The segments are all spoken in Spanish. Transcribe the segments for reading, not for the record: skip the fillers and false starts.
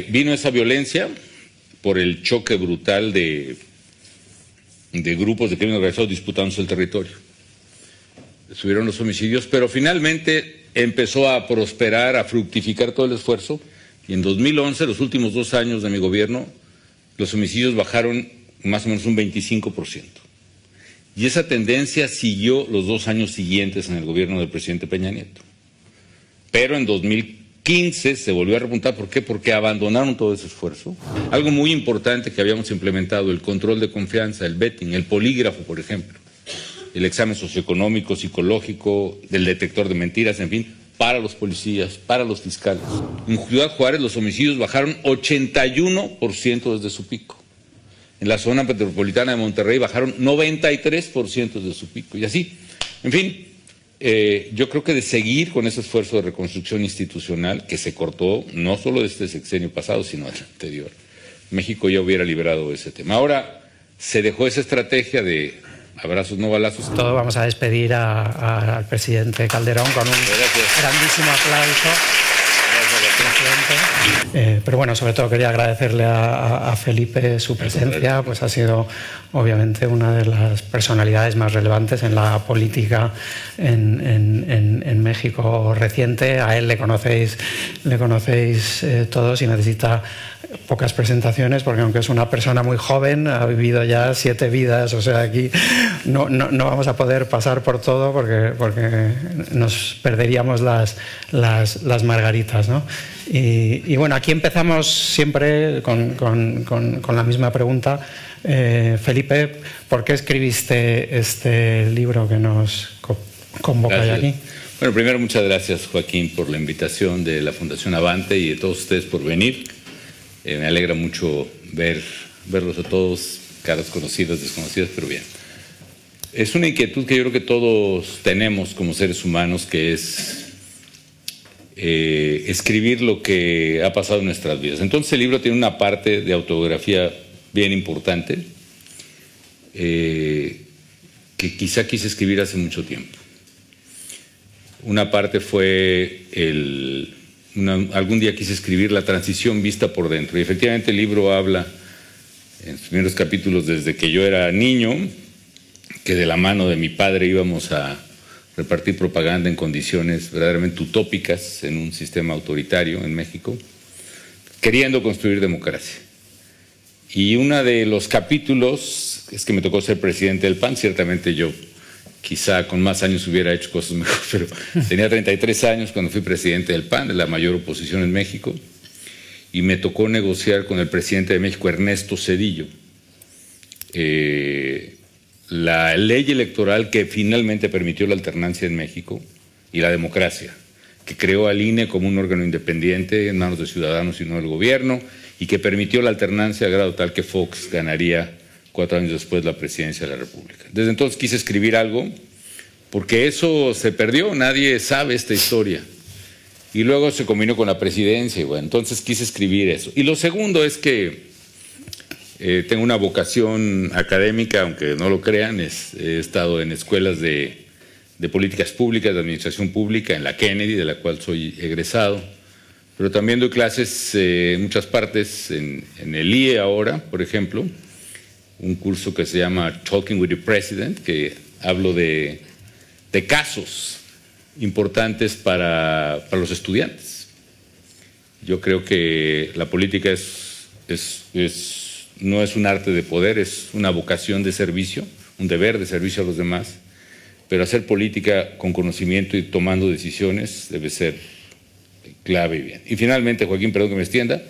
vino esa violencia por el choque brutal de grupos de crimen organizado disputándose el territorio. Subieron los homicidios, pero finalmente empezó a prosperar, a fructificar todo el esfuerzo, y en 2011, los últimos 2 años de mi gobierno, los homicidios bajaron más o menos un 25%. Y esa tendencia siguió los 2 años siguientes en el gobierno del presidente Peña Nieto. Pero en 2015 se volvió a repuntar. ¿Por qué? Porque abandonaron todo ese esfuerzo. Algo muy importante que habíamos implementado, el control de confianza, el vetting, el polígrafo, por ejemplo, el examen socioeconómico, psicológico, del detector de mentiras, en fin, para los policías, para los fiscales. En Ciudad Juárez los homicidios bajaron 81% desde su pico. En la zona metropolitana de Monterrey bajaron 93% desde su pico. Y así, en fin, yo creo que de seguir con ese esfuerzo de reconstrucción institucional que se cortó no solo de este sexenio pasado, sino del anterior, México ya hubiera liberado ese tema. Ahora se dejó esa estrategia de abrazos, no balazos. Todo vamos a despedir al presidente Calderón con un grandísimo aplauso. Pero bueno, sobre todo quería agradecerle a Felipe su presencia, pues ha sido obviamente una de las personalidades más relevantes en la política en México reciente. A él le conocéis todos y necesita pocas presentaciones, porque aunque es una persona muy joven, ha vivido ya 7 vidas, o sea, aquí no vamos a poder pasar por todo porque nos perderíamos las margaritas, ¿no? Y bueno, aquí empezamos siempre con la misma pregunta. Felipe, ¿por qué escribiste este libro que nos convoca hoy aquí? Bueno, primero muchas gracias, Joaquín, por la invitación de la Fundación Avante y de todos ustedes por venir. Me alegra mucho verlos a todos, caras conocidas, desconocidas, pero bien. Es una inquietud que yo creo que todos tenemos como seres humanos, que es escribir lo que ha pasado en nuestras vidas. Entonces el libro tiene una parte de autobiografía bien importante, que quizá quise escribir hace mucho tiempo. Una parte fue algún día quise escribir la transición vista por dentro, y efectivamente el libro habla en sus primeros capítulos desde que yo era niño, que de la mano de mi padre íbamos a repartir propaganda en condiciones verdaderamente utópicas en un sistema autoritario en México, queriendo construir democracia. Y uno de los capítulos es que me tocó ser presidente del PAN. Ciertamente yo quizá con más años hubiera hecho cosas mejor, pero tenía 33 años cuando fui presidente del PAN, de la mayor oposición en México, y me tocó negociar con el presidente de México, Ernesto Zedillo, la ley electoral que finalmente permitió la alternancia en México y la democracia, que creó al INE como un órgano independiente en manos de ciudadanos y no del gobierno, y que permitió la alternancia a grado tal que Fox ganaría 4 años después la presidencia de la República. Desde entonces quise escribir algo, porque eso se perdió, nadie sabe esta historia. Y luego se combinó con la presidencia, y bueno, entonces quise escribir eso. Y lo segundo es que tengo una vocación académica, aunque no lo crean. He estado en escuelas de políticas públicas, de administración pública, en la Kennedy, de la cual soy egresado, pero también doy clases en muchas partes, en el IE ahora, por ejemplo, un curso que se llama Talking with the President, que hablo de casos importantes para los estudiantes. Yo creo que la política no es un arte de poder, es una vocación de servicio, un deber de servicio a los demás, pero hacer política con conocimiento y tomando decisiones debe ser clave y bien. Y finalmente, Joaquín, perdón que me extienda,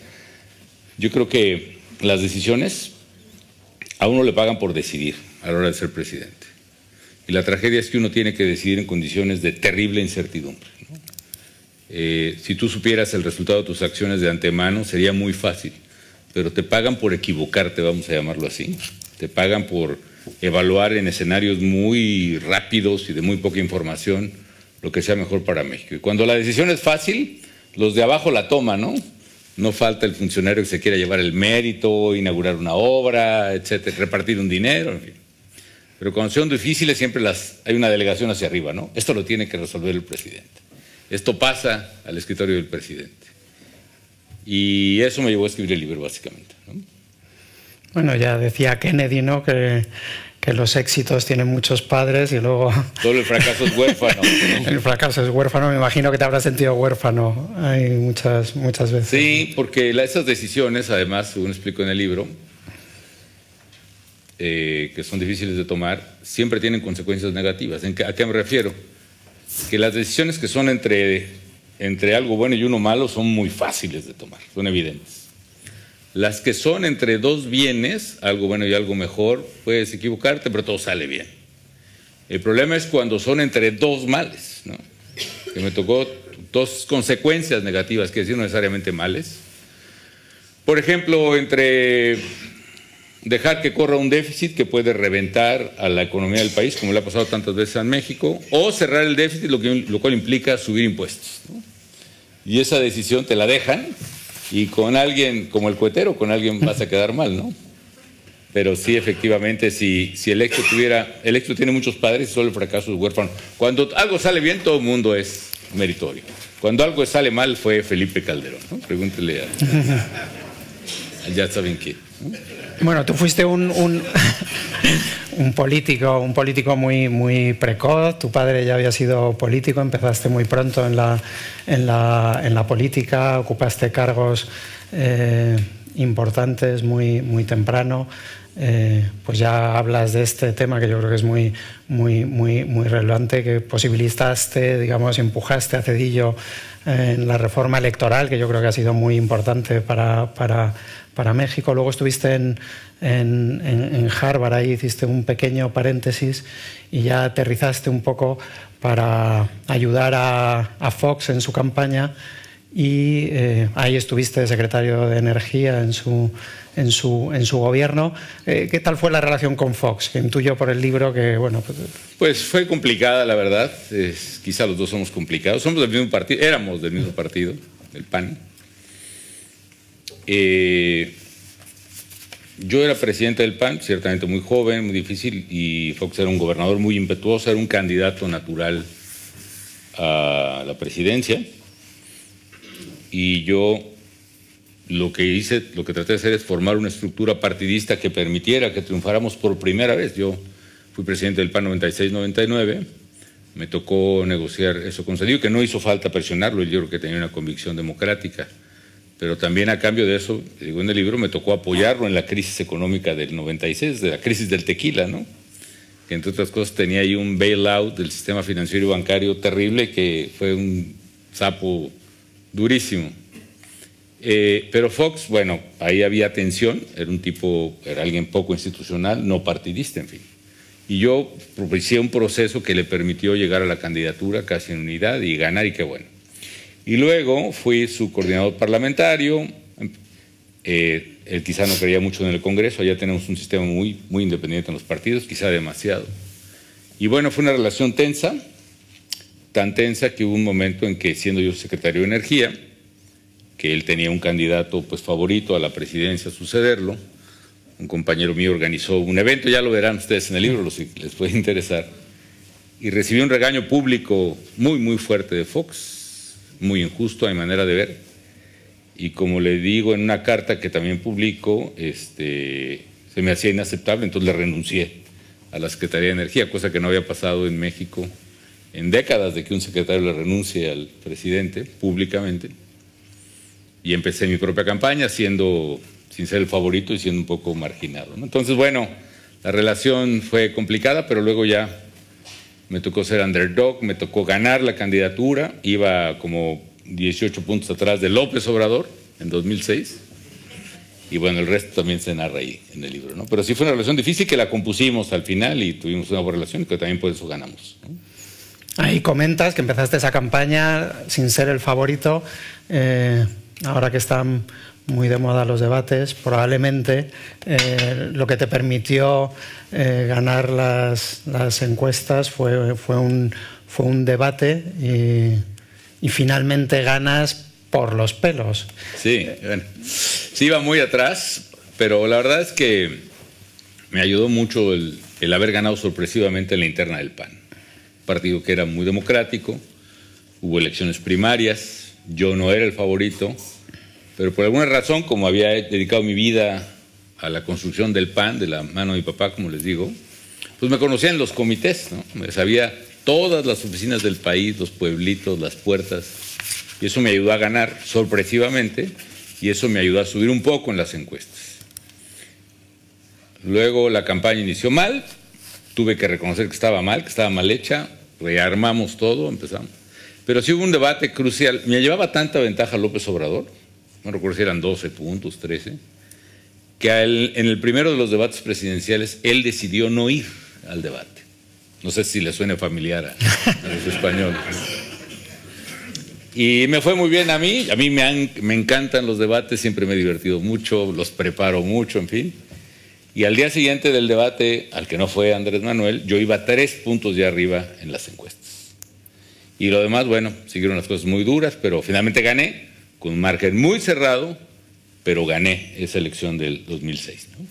yo creo que las decisiones a uno le pagan por decidir a la hora de ser presidente. Y la tragedia es que uno tiene que decidir en condiciones de terrible incertidumbre, ¿no? Si tú supieras el resultado de tus acciones de antemano, sería muy fácil. Pero te pagan por equivocarte, vamos a llamarlo así. Te pagan por evaluar en escenarios muy rápidos y de muy poca información lo que sea mejor para México. Y cuando la decisión es fácil, los de abajo la toman, ¿no? No falta el funcionario que se quiera llevar el mérito, inaugurar una obra, etcétera, repartir un dinero, en fin. Pero cuando son difíciles siempre hay una delegación hacia arriba, ¿no? Esto lo tiene que resolver el presidente. Esto pasa al escritorio del presidente. Y eso me llevó a escribir el libro, básicamente, ¿no? Bueno, ya decía Kennedy, ¿no?, que los éxitos tienen muchos padres y luego... Solo el fracaso es huérfano, ¿no? El fracaso es huérfano. Me imagino que te habrás sentido huérfano hay muchas veces. Sí, porque esas decisiones, además, según explico en el libro, que son difíciles de tomar, siempre tienen consecuencias negativas. ¿A qué me refiero? Que las decisiones que son entre algo bueno y uno malo son muy fáciles de tomar, son evidentes. Las que son entre dos bienes, algo bueno y algo mejor, puedes equivocarte, pero todo sale bien. El problema es cuando son entre dos males, ¿no? Que me tocó dos consecuencias negativas, que decir no necesariamente males. Por ejemplo, entre dejar que corra un déficit que puede reventar a la economía del país, como le ha pasado tantas veces en México, o cerrar el déficit, lo cual implica subir impuestos, ¿no? Y esa decisión te la dejan, y con alguien como el cuetero, con alguien vas a quedar mal, ¿no? Pero sí, efectivamente, si el éxito tiene muchos padres y solo el fracaso es huérfano. Cuando algo sale bien, todo el mundo es meritorio. Cuando algo sale mal, fue Felipe Calderón, ¿no? Pregúntele ya saben qué, ¿no? Bueno, tú fuiste un político muy precoz. Tu padre ya había sido político, empezaste muy pronto en la política, ocupaste cargos importantes muy temprano. Pues ya hablas de este tema que yo creo que es muy relevante, que posibilitaste, digamos, empujaste a Zedillo en la reforma electoral, que yo creo que ha sido muy importante para México. Luego estuviste en Harvard, ahí hiciste un pequeño paréntesis y ya aterrizaste un poco para ayudar a Fox en su campaña, y ahí estuviste secretario de Energía en su gobierno. ¿Qué tal fue la relación con Fox? Que intuyo por el libro que, bueno... Pues fue complicada, la verdad. Quizá los dos somos complicados. Somos del mismo partido, éramos del mismo partido, el PAN. Yo era presidente del PAN, ciertamente muy joven, muy difícil, y Fox era un gobernador muy impetuoso, era un candidato natural a la presidencia. Y yo lo que traté de hacer es formar una estructura partidista que permitiera que triunfáramos por primera vez. Yo fui presidente del PAN 96-99, me tocó negociar eso con Zedillo, que no hizo falta presionarlo, yo creo que tenía una convicción democrática. Pero también a cambio de eso, digo en el libro, me tocó apoyarlo en la crisis económica del 96, de la crisis del tequila, ¿no? Que entre otras cosas tenía ahí un bailout del sistema financiero y bancario terrible, que fue un sapo durísimo. Pero Fox, bueno, ahí había tensión, era alguien poco institucional, no partidista, en fin. Y yo propicié un proceso que le permitió llegar a la candidatura casi en unidad y ganar, y qué bueno. Y luego fui su coordinador parlamentario. Él quizá no creía mucho en el Congreso, allá tenemos un sistema muy independiente en los partidos, quizá demasiado. Y bueno, fue una relación tensa, tan tensa que hubo un momento en que, siendo yo secretario de Energía, que él tenía un candidato pues favorito a la presidencia a sucederlo, un compañero mío organizó un evento, ya lo verán ustedes en el libro, si les puede interesar, y recibí un regaño público muy fuerte de Fox, muy injusto a mi manera de ver, y como le digo en una carta que también publico, se me hacía inaceptable, entonces le renuncié a la Secretaría de Energía, cosa que no había pasado en México en décadas, de que un secretario le renuncie al presidente públicamente, y empecé mi propia campaña sin ser el favorito y siendo un poco marginado, ¿no? Entonces, bueno, la relación fue complicada, pero luego ya me tocó ser underdog, me tocó ganar la candidatura, iba como 18 puntos atrás de López Obrador en 2006, y bueno, el resto también se narra ahí en el libro, ¿no? Pero sí fue una relación difícil que la compusimos al final y tuvimos una buena relación, que también por eso ganamos, ¿no? Ahí comentas que empezaste esa campaña sin ser el favorito. Ahora que están muy de moda los debates, probablemente lo que te permitió ganar las encuestas fue un debate, y finalmente ganas por los pelos. Sí, bueno, sí iba muy atrás, pero la verdad es que me ayudó mucho el haber ganado sorpresivamente en la interna del PAN. Un partido que era muy democrático, hubo elecciones primarias, yo no era el favorito, Pero por alguna razón, como había dedicado mi vida a la construcción del PAN, de la mano de mi papá, como les digo, pues me conocían en los comités, ¿no? Me sabía todas las oficinas del país, los pueblitos, las puertas, y eso me ayudó a ganar sorpresivamente, y eso me ayudó a subir un poco en las encuestas. Luego la campaña inició mal, tuve que reconocer que estaba mal hecha, rearmamos todo, empezamos. Pero sí hubo un debate crucial. Me llevaba tanta ventaja López Obrador, no recuerdo si eran 12 puntos, 13, que en el primero de los debates presidenciales él decidió no ir al debate. No sé si le suene familiar a los españoles. Y me fue muy bien a mí me encantan los debates, siempre me he divertido mucho, los preparo mucho, en fin. Y al día siguiente del debate, al que no fue Andrés Manuel, yo iba 3 puntos de arriba en las encuestas. Y lo demás, bueno, siguieron las cosas muy duras, pero finalmente gané, con un margen muy cerrado, pero gané esa elección del 2006, ¿no?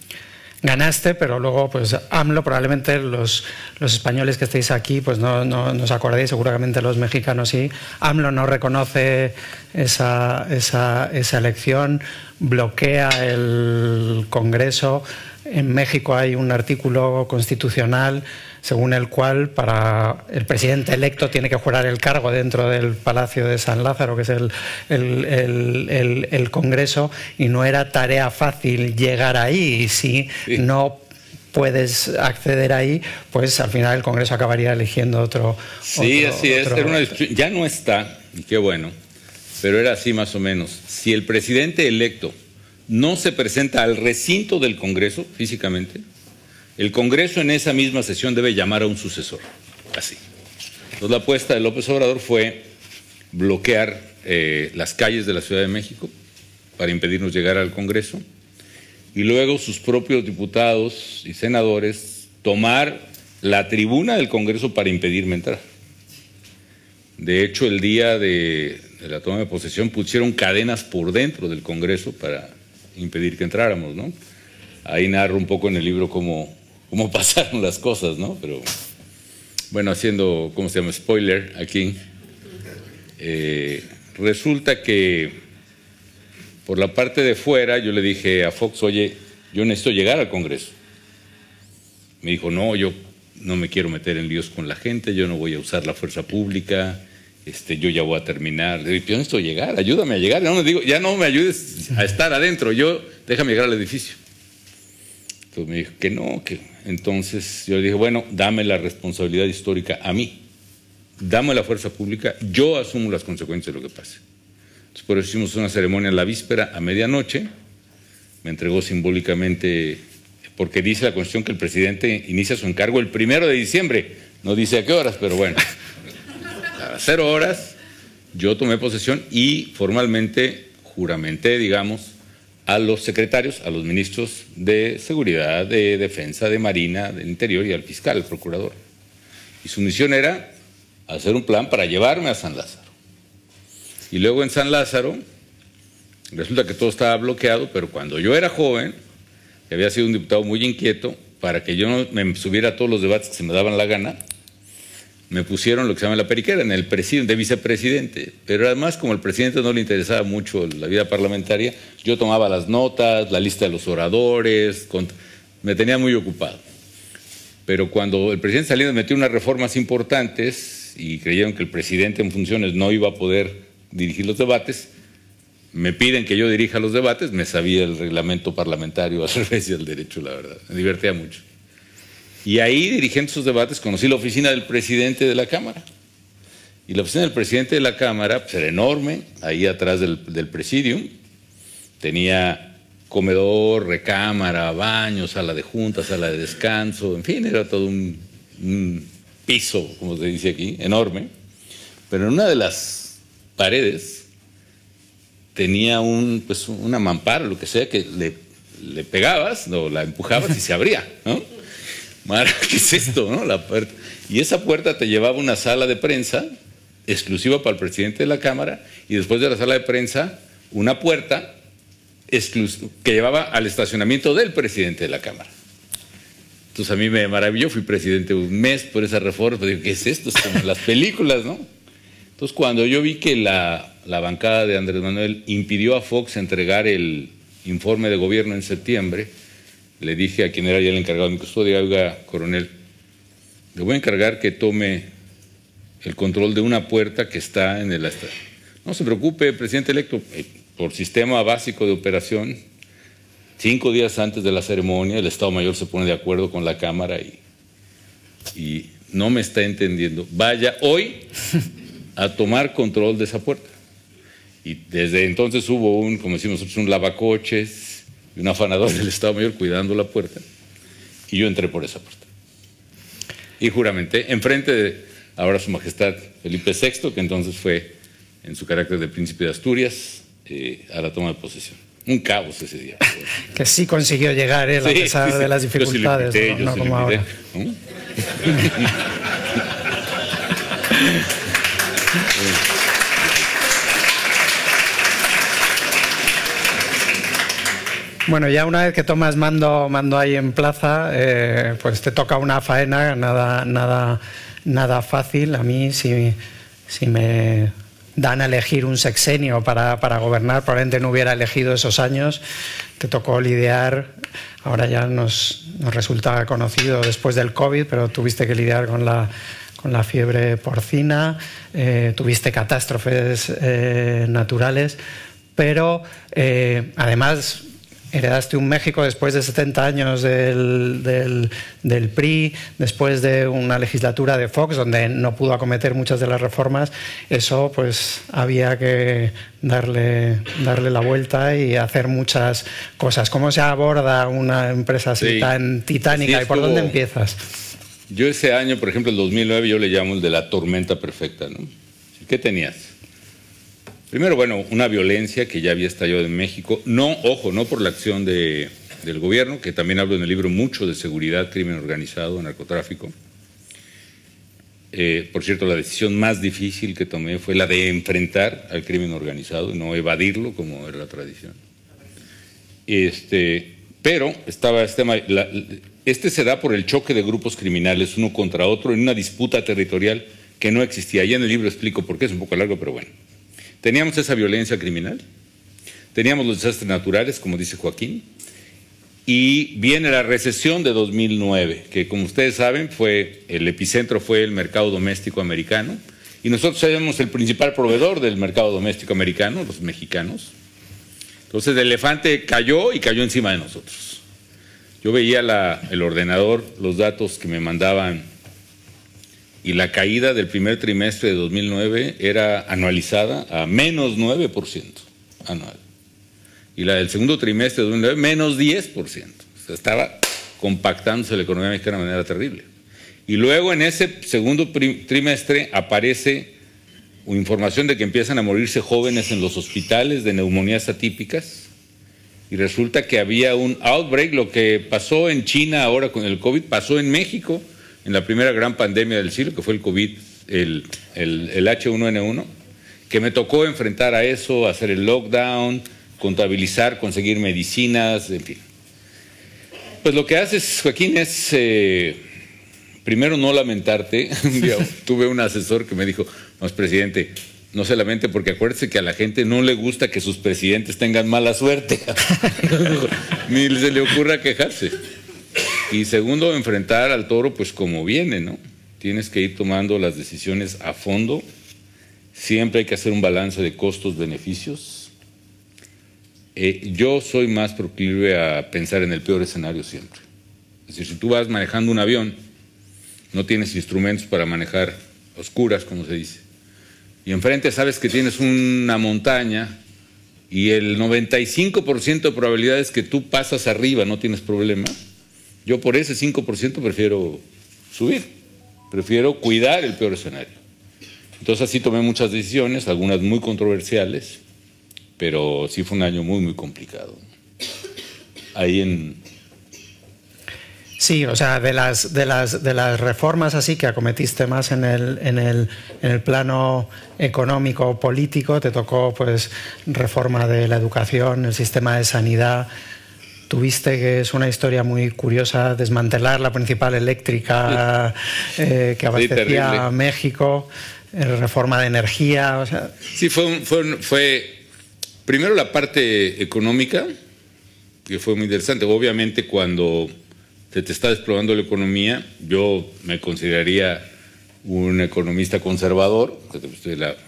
Ganaste, pero luego, pues AMLO, probablemente los españoles que estéis aquí, pues no os acordáis, seguramente los mexicanos sí. AMLO no reconoce esa elección, bloquea el Congreso. En México hay un artículo constitucional según el cual para el presidente electo tiene que jurar el cargo dentro del Palacio de San Lázaro, que es el Congreso, y no era tarea fácil llegar ahí. Y si no puedes acceder ahí, pues al final el Congreso acabaría eligiendo otro. Sí, así es. Era una discusión. Ya no está, y qué bueno, pero era así más o menos. Si el presidente electo no se presenta al recinto del Congreso físicamente, el Congreso en esa misma sesión debe llamar a un sucesor. Así. Entonces la apuesta de López Obrador fue bloquear las calles de la Ciudad de México para impedirnos llegar al Congreso, y luego sus propios diputados y senadores tomar la tribuna del Congreso para impedirme entrar. De hecho, el día de la toma de posesión pusieron cadenas por dentro del Congreso para impedir que entráramos, ¿no? Ahí narro un poco en el libro cómo pasaron las cosas, ¿no? Pero bueno, haciendo, ¿cómo se llama? Spoiler aquí. Resulta que por la parte de fuera yo le dije a Fox, oye, yo necesito llegar al Congreso. Me dijo, no, yo no me quiero meter en líos con la gente, yo no voy a usar la fuerza pública, yo ya voy a terminar. Le digo, yo necesito llegar, ayúdame a llegar. Ya no me ayudes a estar adentro, déjame llegar al edificio. Entonces me dijo que no, que entonces yo le dije, bueno, dame la responsabilidad histórica a mí, dame la fuerza pública, yo asumo las consecuencias de lo que pase. Entonces por eso hicimos una ceremonia en la víspera a medianoche, me entregó simbólicamente, porque dice la Constitución que el presidente inicia su encargo el 1 de diciembre, no dice a qué horas, pero bueno, a 0 horas yo tomé posesión y formalmente juramenté, digamos, a los secretarios, a los ministros de Seguridad, de Defensa, de Marina, del Interior y al fiscal, al procurador. Y su misión era hacer un plan para llevarme a San Lázaro. Y luego en San Lázaro, resulta que todo estaba bloqueado, pero cuando yo era joven, que había sido un diputado muy inquieto, para que yo no me subiera a todos los debates que se me daban la gana, me pusieron lo que se llama la periquera, en el de vicepresidente. Pero además, como al presidente no le interesaba mucho la vida parlamentaria, yo tomaba las notas, la lista de los oradores, me tenía muy ocupado. Pero cuando el presidente Salinas metió unas reformas importantes y creyeron que el presidente en funciones no iba a poder dirigir los debates, me piden que yo dirija los debates, me sabía el reglamento parlamentario al revés y al derecho, la verdad, me divertía mucho. Y ahí, dirigiendo esos debates, conocí la oficina del presidente de la Cámara. Y la oficina del presidente de la Cámara pues, era enorme, ahí atrás del presidium. Tenía comedor, recámara, baño, sala de junta, sala de descanso, en fin, era todo un piso, como se dice aquí, enorme. Pero en una de las paredes tenía una mampara, lo que sea, que le pegabas, o la empujabas y se abría, ¿no? Mara, ¿qué es esto, no? La puerta. Y esa puerta te llevaba a una sala de prensa exclusiva para el presidente de la Cámara, y después de la sala de prensa, una puerta que llevaba al estacionamiento del presidente de la Cámara. Entonces a mí me maravilló, fui presidente un mes por esa reforma, pues digo, ¿qué es esto? Es como las películas, ¿no? Entonces cuando yo vi que la la bancada de Andrés Manuel impidió a Fox entregar el informe de gobierno en septiembre, le dije a quien era ya el encargado de mi custodia: oiga, coronel, le voy a encargar que tome el control de una puerta que está en el... No se preocupe, presidente electo, por sistema básico de operación, 5 días antes de la ceremonia, el Estado Mayor se pone de acuerdo con la Cámara y no me está entendiendo. Vaya hoy a tomar control de esa puerta. Y desde entonces hubo como decimos nosotros, un lavacoches y un afanador del Estado Mayor cuidando la puerta. Y yo entré por esa puerta. Y juramenté enfrente de ahora Su Majestad Felipe VI, que entonces fue en su carácter de príncipe de Asturias, a la toma de posesión. Un caos ese día. Que sí consiguió llegar él, a pesar de las dificultades. Yo sí le invité, no como ahora. ¿No? Bueno, ya una vez que tomas mando ahí en plaza, pues te toca una faena nada fácil. A mí, si me dan a elegir un sexenio para gobernar, probablemente no hubiera elegido esos años. Te tocó lidiar, ahora ya nos resulta conocido después del COVID, pero tuviste que lidiar con la fiebre porcina, tuviste catástrofes naturales, pero además heredaste un México después de 70 años del PRI, después de una legislatura de Fox donde no pudo acometer muchas de las reformas. Eso pues había que darle la vuelta y hacer muchas cosas. ¿Cómo se aborda una empresa así tan titánica y por dónde empiezas? Yo ese año, por ejemplo, el 2009, yo le llamo el de la tormenta perfecta, ¿no? ¿Qué tenías? Primero, bueno, una violencia que ya había estallado en México, no por la acción del gobierno, que también hablo en el libro mucho de seguridad, crimen organizado, narcotráfico. Por cierto, la decisión más difícil que tomé fue la de enfrentar al crimen organizado y no evadirlo como era la tradición. Pero estaba este se da por el choque de grupos criminales uno contra otro en una disputa territorial que no existía. Ya en el libro explico por qué, es un poco largo, pero bueno. Teníamos esa violencia criminal, teníamos los desastres naturales, como dice Joaquín, y viene la recesión de 2009, que como ustedes saben, el epicentro fue el mercado doméstico americano, y nosotros éramos el principal proveedor del mercado doméstico americano, los mexicanos. Entonces el elefante cayó y cayó encima de nosotros. Yo veía el ordenador, los datos que me mandaban, y la caída del primer trimestre de 2009 era anualizada a menos 9% anual. Y la del segundo trimestre de 2009, menos 10%. O sea, estaba compactándose la economía mexicana de manera terrible. Y luego en ese segundo trimestre aparece información de que empiezan a morirse jóvenes en los hospitales de neumonías atípicas. Y resulta que había un outbreak, lo que pasó en China ahora con el COVID, pasó en México, en la primera gran pandemia del siglo, que fue el COVID, el H1N1, que me tocó enfrentar a eso, hacer el lockdown, contabilizar, conseguir medicinas, en fin. Pues lo que haces, Joaquín, es primero no lamentarte. Tuve un asesor que me dijo: no, presidente, no se lamente porque acuérdese que a la gente no le gusta que sus presidentes tengan mala suerte. Ni se le ocurra quejarse. Y segundo, enfrentar al toro pues como viene, ¿no? Tienes que ir tomando las decisiones a fondo. Siempre hay que hacer un balance de costos-beneficios. Yo soy más proclive a pensar en el peor escenario siempre. Es decir, si tú vas manejando un avión, no tienes instrumentos para manejar a oscuras, como se dice, y enfrente sabes que tienes una montaña y el 95% de probabilidades que tú pasas arriba, no tienes problema. Yo por ese 5% prefiero subir, prefiero cuidar el peor escenario. Entonces así tomé muchas decisiones, algunas muy controversiales, pero sí fue un año muy, muy complicado. Sí, o sea, de las reformas así que acometiste más en el plano económico político, te tocó pues reforma de la educación, el sistema de sanidad. Tuviste, que es una historia muy curiosa, desmantelar la principal eléctrica que abastecía a México. reforma de energía, o sea... Sí, fue primero la parte económica, que fue muy interesante. Obviamente cuando se te está desplomando la economía, yo me consideraría un economista conservador,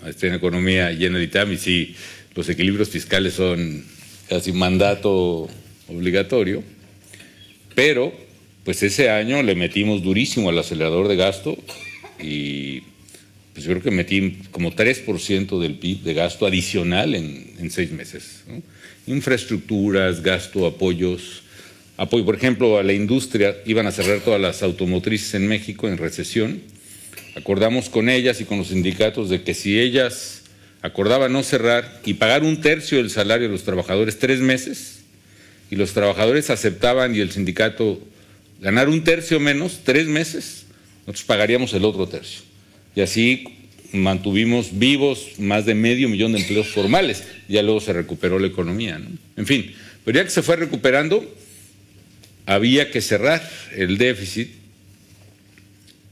estoy en economía llena de ITAM y sí, los equilibrios fiscales son casi mandato obligatorio, pero pues ese año le metimos durísimo al acelerador de gasto y pues yo creo que metí como 3% del PIB de gasto adicional en 6 meses, ¿no? Infraestructuras, gasto, apoyo, por ejemplo, a la industria. Iban a cerrar todas las automotrices en México en recesión. Acordamos con ellas y con los sindicatos de que si ellas acordaban no cerrar y pagar 1/3 del salario de los trabajadores 3 meses, y los trabajadores aceptaban y el sindicato ganar 1/3 menos 3 meses, nosotros pagaríamos el otro tercio. Y así mantuvimos vivos más de 500,000 de empleos formales. Ya luego se recuperó la economía, ¿no? En fin, pero ya que se fue recuperando, había que cerrar el déficit.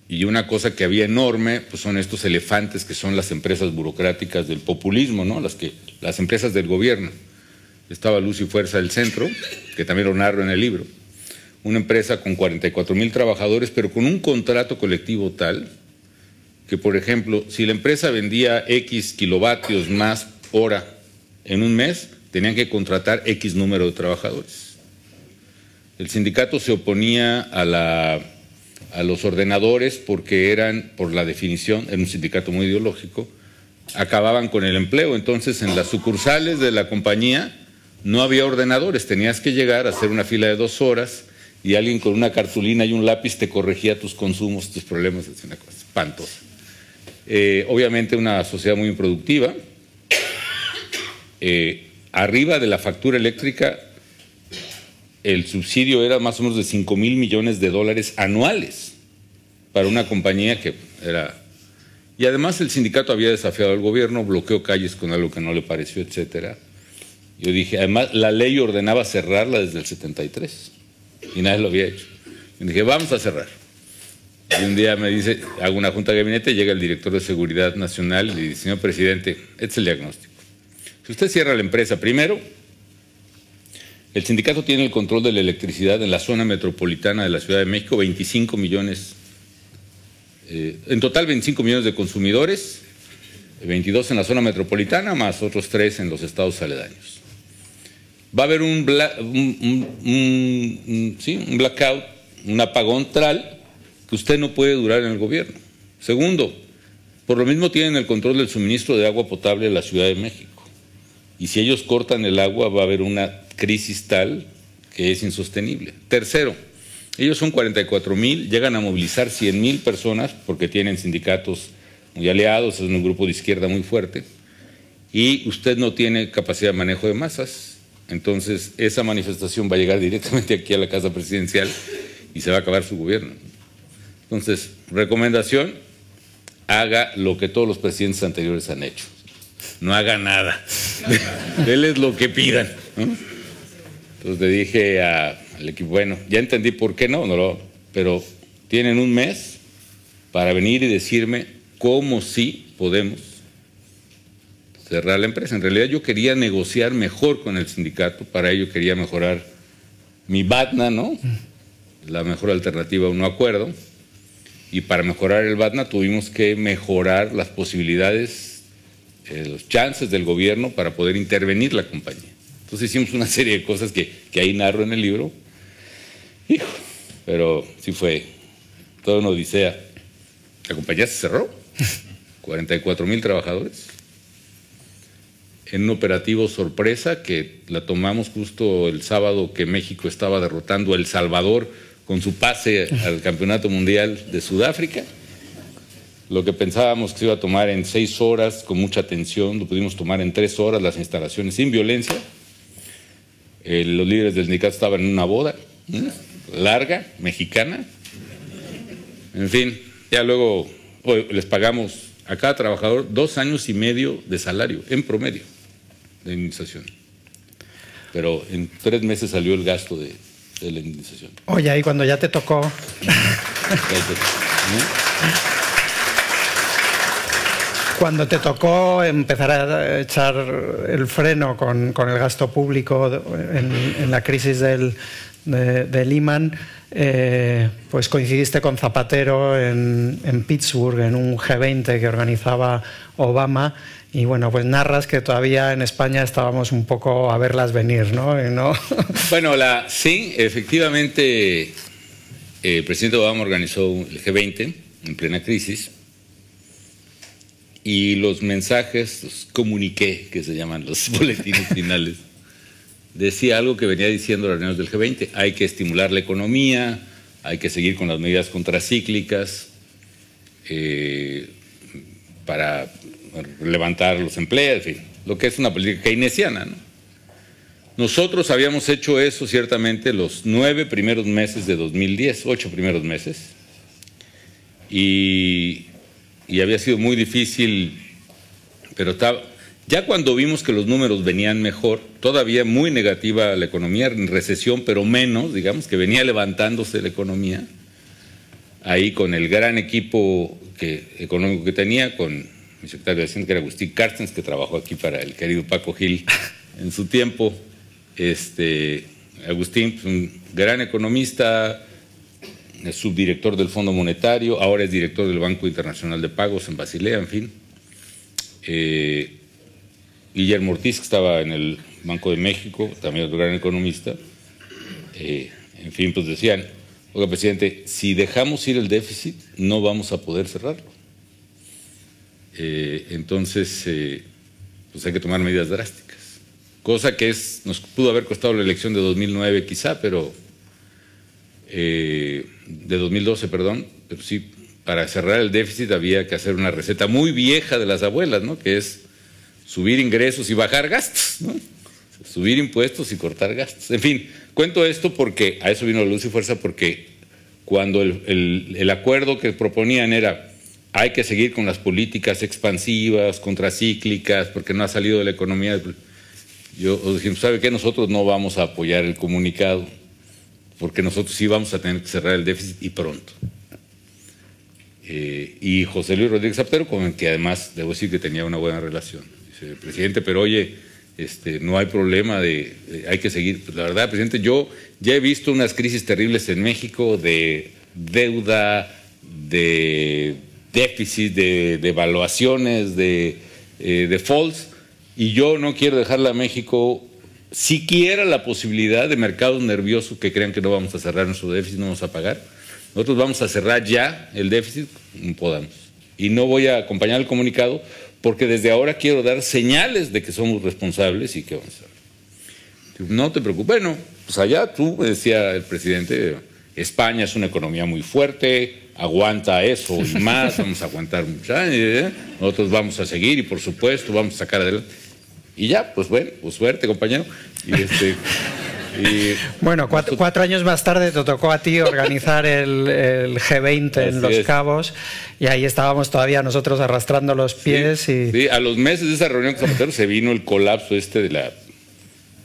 Y una cosa que había enorme, pues son estos elefantes que son las empresas burocráticas del populismo, ¿no? Las empresas del gobierno. Estaba Luz y Fuerza del Centro, que también lo narro en el libro. Una empresa con 44,000 trabajadores, pero con un contrato colectivo tal que, por ejemplo, si la empresa vendía X kilovatios más hora en un mes, tenían que contratar X número de trabajadores. El sindicato se oponía a los ordenadores porque eran, por la definición, era un sindicato muy ideológico, acababan con el empleo. Entonces, en las sucursales de la compañía no había ordenadores, tenías que llegar a hacer una fila de 2 horas y alguien con una cartulina y un lápiz te corregía tus consumos, tus problemas, es una cosa espantosa. Obviamente una sociedad muy improductiva. Arriba de la factura eléctrica, el subsidio era más o menos de $5,000 millones anuales para una compañía que era... Y además el sindicato había desafiado al gobierno, bloqueó calles con algo que no le pareció, etcétera. Yo dije, además la ley ordenaba cerrarla desde el 73 y nadie lo había hecho. Y dije, vamos a cerrar. Y un día me dice, hago una junta de gabinete, llega el director de Seguridad Nacional y le dice, señor presidente, este es el diagnóstico. Si usted cierra la empresa, primero, el sindicato tiene el control de la electricidad en la zona metropolitana de la Ciudad de México, 25 millones, en total 25 millones de consumidores, 22 en la zona metropolitana, más otros 3 en los estados aledaños. Va a haber un blackout, un apagón tal que usted no puede durar en el gobierno. Segundo, por lo mismo tienen el control del suministro de agua potable en la Ciudad de México. Y si ellos cortan el agua va a haber una crisis tal que es insostenible. Tercero, ellos son 44,000, llegan a movilizar 100,000 personas porque tienen sindicatos muy aliados, es un grupo de izquierda muy fuerte, y usted no tiene capacidad de manejo de masas. Entonces esa manifestación va a llegar directamente aquí a la Casa Presidencial y se va a acabar su gobierno. Entonces, recomendación, haga lo que todos los presidentes anteriores han hecho. No haga nada. Denles lo que pidan, ¿no? Entonces le dije al equipo, bueno, ya entendí por qué no, pero tienen un mes para venir y decirme cómo sí podemos cerrar la empresa. En realidad yo quería negociar mejor con el sindicato, para ello quería mejorar mi BATNA, ¿no? La mejor alternativa a un no acuerdo. Y para mejorar el BATNA tuvimos que mejorar las posibilidades, los chances del gobierno para poder intervenir la compañía. Entonces hicimos una serie de cosas que ahí narro en el libro. Hijo, pero sí fue toda una odisea. La compañía se cerró, 44,000 trabajadores, en un operativo sorpresa que la tomamos justo el sábado que México estaba derrotando a El Salvador con su pase al Campeonato Mundial de Sudáfrica. Lo que pensábamos que se iba a tomar en 6 horas, con mucha tensión, lo pudimos tomar en 3 horas, las instalaciones sin violencia. Los líderes del sindicato estaban en una boda larga, mexicana. En fin, ya luego les pagamos a cada trabajador 2 años y medio de salario, en promedio, de indemnización. Pero en 3 meses salió el gasto de la indemnización. Oye, ahí cuando ya te tocó... Cuando te tocó empezar a echar el freno con el gasto público en la crisis de Lehman, pues coincidiste con Zapatero en Pittsburgh, en un G20 que organizaba Obama, y bueno, pues narras que todavía en España estábamos un poco a verlas venir, ¿no? Bueno, sí, efectivamente, el presidente Obama organizó el G20 en plena crisis, y los mensajes, los comuniqué, que se llaman los boletines finales, decía algo que venía diciendo las reuniones del G20: hay que estimular la economía, hay que seguir con las medidas contracíclicas para levantar los empleos, en fin, lo que es una política keynesiana, ¿no? Nosotros habíamos hecho eso ciertamente los 9 primeros meses de 2010, 8 primeros meses, y había sido muy difícil, pero ya cuando vimos que los números venían mejor, todavía muy negativa la economía, en recesión, pero menos, digamos, que venía levantándose la economía, ahí con el gran equipo económico que tenía, con mi secretario de Hacienda, que era Agustín Carstens, que trabajó aquí para el querido Paco Gil en su tiempo. Agustín, pues, un gran economista, es subdirector del Fondo Monetario, ahora es director del Banco Internacional de Pagos en Basilea, en fin. Guillermo Ortiz, que estaba en el Banco de México, también otro gran economista. En fin, pues decían: oiga, presidente, si dejamos ir el déficit, no vamos a poder cerrarlo. Entonces, pues hay que tomar medidas drásticas. Cosa que nos pudo haber costado la elección de 2009 quizá, pero de 2012, perdón, pero sí, para cerrar el déficit había que hacer una receta muy vieja de las abuelas, ¿no? Que es subir ingresos y bajar gastos, ¿no? Subir impuestos y cortar gastos. En fin, cuento esto porque a eso vino Luz y Fuerza, porque cuando el acuerdo que proponían era: hay que seguir con las políticas expansivas, contracíclicas, porque no ha salido de la economía. Yo dije: ¿sabe qué? Nosotros no vamos a apoyar el comunicado, porque nosotros sí vamos a tener que cerrar el déficit, y pronto. Y José Luis Rodríguez Zapatero, con el que además debo decir que tenía una buena relación, dice: presidente, pero oye, no hay problema hay que seguir. Pues la verdad, presidente, yo ya he visto unas crisis terribles en México de deuda, de déficit, de evaluaciones, de defaults, y yo no quiero dejarle a México siquiera la posibilidad de mercados nerviosos que crean que no vamos a cerrar nuestro déficit, no vamos a pagar. Nosotros vamos a cerrar ya el déficit, no podamos. Y no voy a acompañar el comunicado, porque desde ahora quiero dar señales de que somos responsables y que vamos a hacer. No te preocupes. Bueno, pues allá tú, decía el presidente, España es una economía muy fuerte, aguanta eso y más, vamos a aguantar muchos años, nosotros vamos a seguir y por supuesto vamos a sacar adelante. Y ya, pues bueno, pues suerte, compañero. Bueno, cuatro años más tarde te tocó a ti organizar el G20 en Los Cabos, y ahí estábamos todavía nosotros arrastrando los pies. Sí, a los meses de esa reunión con Zapatero se vino el colapso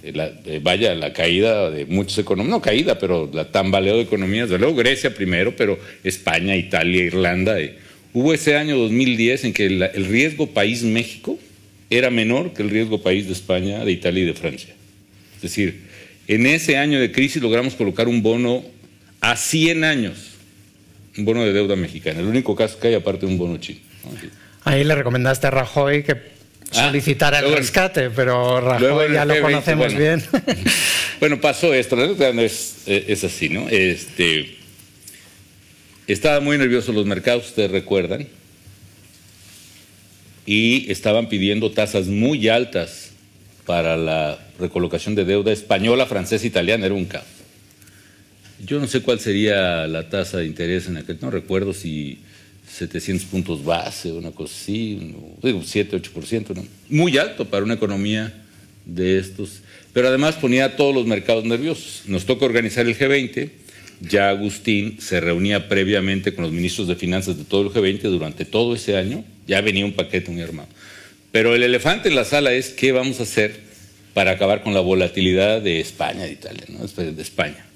la caída de muchos economías, no caída, pero la tambaleo de economías, de luego Grecia primero, pero España, Italia, Irlanda. Hubo ese año 2010 en que el riesgo país México era menor que el riesgo país de España, de Italia y de Francia. Es decir, en ese año de crisis logramos colocar un bono a 100 años, un bono de deuda mexicana, el único caso que hay aparte de un bono chino, ¿no? Ahí le recomendaste a Rajoy que solicitara el rescate, pero Rajoy ya lo conocemos bien. Bueno, pasó esto, la verdad es así, ¿no? Estaban muy nerviosos los mercados, ustedes recuerdan, y estaban pidiendo tasas muy altas para la recolocación de deuda española, francesa, italiana, era un caos. Yo no sé cuál sería la tasa de interés en aquel, no recuerdo si 700 puntos base, una cosa así, digo 7, 8%, ¿no? Muy alto para una economía de estos, pero además ponía a todos los mercados nerviosos. Nos toca organizar el G20, ya Agustín se reunía previamente con los ministros de finanzas de todo el G20 durante todo ese año, ya venía un paquete muy armado. Pero el elefante en la sala es qué vamos a hacer para acabar con la volatilidad de España, de Italia, ¿no? De España.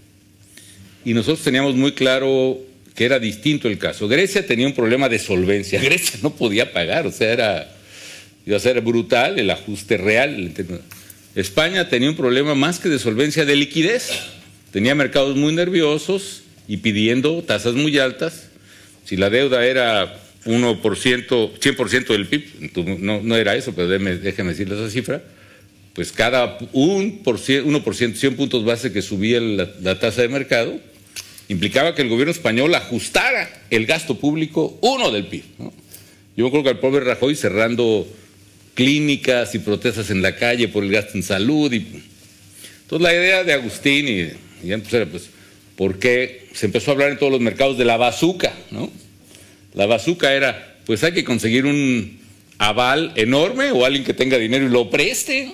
Y nosotros teníamos muy claro que era distinto el caso. Grecia tenía un problema de solvencia. Grecia no podía pagar, o sea, iba a ser brutal el ajuste real. España tenía un problema más que de solvencia, de liquidez. Tenía mercados muy nerviosos y pidiendo tasas muy altas. Si la deuda era 1%, 100% del PIB, no era eso, pero déjeme decirle esa cifra, pues cada 1%, 100 puntos base que subía la tasa de mercado, implicaba que el gobierno español ajustara el gasto público del PIB, ¿no? Yo creo que al pobre Rajoy cerrando clínicas y protestas en la calle por el gasto en salud. Entonces la idea de Agustín y antes era, pues, ¿por qué se empezó a hablar en todos los mercados de la bazuca, ¿no? La bazuca era, pues hay que conseguir un aval enorme o alguien que tenga dinero y lo preste,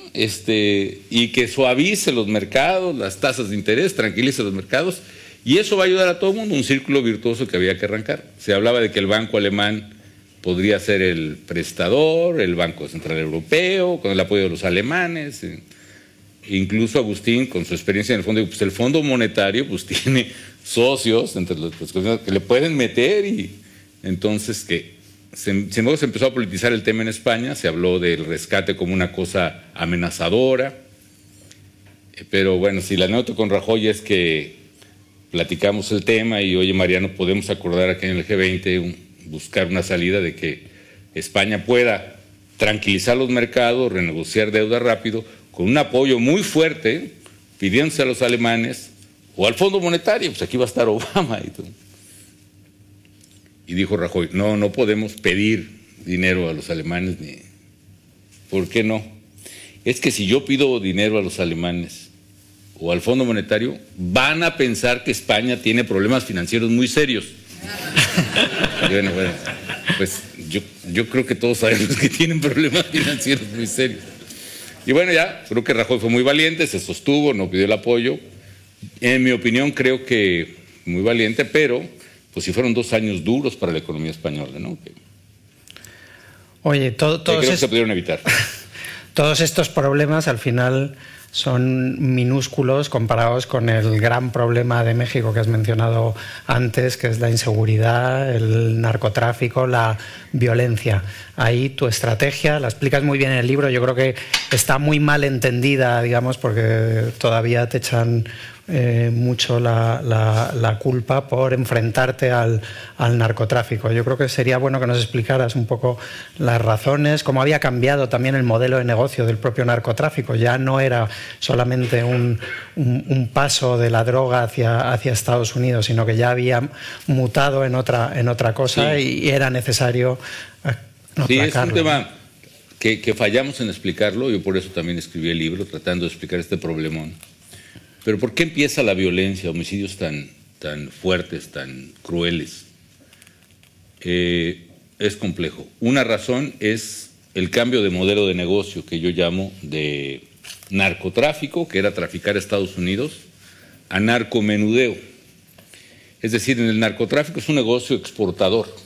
y que suavice los mercados, las tasas de interés, tranquilice los mercados, y eso va a ayudar a todo el mundo, un círculo virtuoso que había que arrancar. Se hablaba de que el banco alemán podría ser el prestador, el Banco Central Europeo, con el apoyo de los alemanes. Incluso Agustín, con su experiencia en el fondo, pues el Fondo Monetario pues tiene socios entre los que le pueden meter, y entonces se empezó a politizar el tema en España. Se habló del rescate como una cosa amenazadora, pero bueno, si la nota con Rajoy es que platicamos el tema y, oye, Mariano, podemos acordar aquí en el G20 buscar una salida de que España pueda tranquilizar los mercados, renegociar deuda rápido, con un apoyo muy fuerte, pidiéndose a los alemanes o al Fondo Monetario, pues aquí va a estar Obama y todo. Y dijo Rajoy, no podemos pedir dinero a los alemanes, ni. ¿Por qué no? Es que si yo pido dinero a los alemanes o al Fondo Monetario, van a pensar que España tiene problemas financieros muy serios. Bueno, pues yo creo que todos sabemos que tienen problemas financieros muy serios. Y bueno, ya, creo que Rajoy fue muy valiente, se sostuvo, no pidió el apoyo. En mi opinión, creo que muy valiente, pero pues sí fueron 2 años duros para la economía española, ¿no? Oye, creo que se pudieron evitar. Todos estos problemas al final son minúsculos comparados con el gran problema de México que has mencionado antes, que es la inseguridad, el narcotráfico, la violencia. Ahí tu estrategia, la explicas muy bien en el libro, yo creo que está muy mal entendida, digamos, porque todavía te echan mucho la culpa por enfrentarte al narcotráfico. Yo creo que sería bueno que nos explicaras un poco las razones, cómo había cambiado también el modelo de negocio del propio narcotráfico. Ya no era solamente un paso de la droga hacia Estados Unidos, sino que ya había mutado en otra cosa, sí. Y era necesario aplacarlo. Sí, es un tema que fallamos en explicarlo. Yo por eso también escribí el libro, tratando de explicar este problemón. Pero ¿por qué empieza la violencia, homicidios tan fuertes, tan crueles? Es complejo. Una razón es el cambio de modelo de negocio que yo llamo de narcotráfico, que era traficar a Estados Unidos, a narcomenudeo. Es decir, en el narcotráfico es un negocio exportador,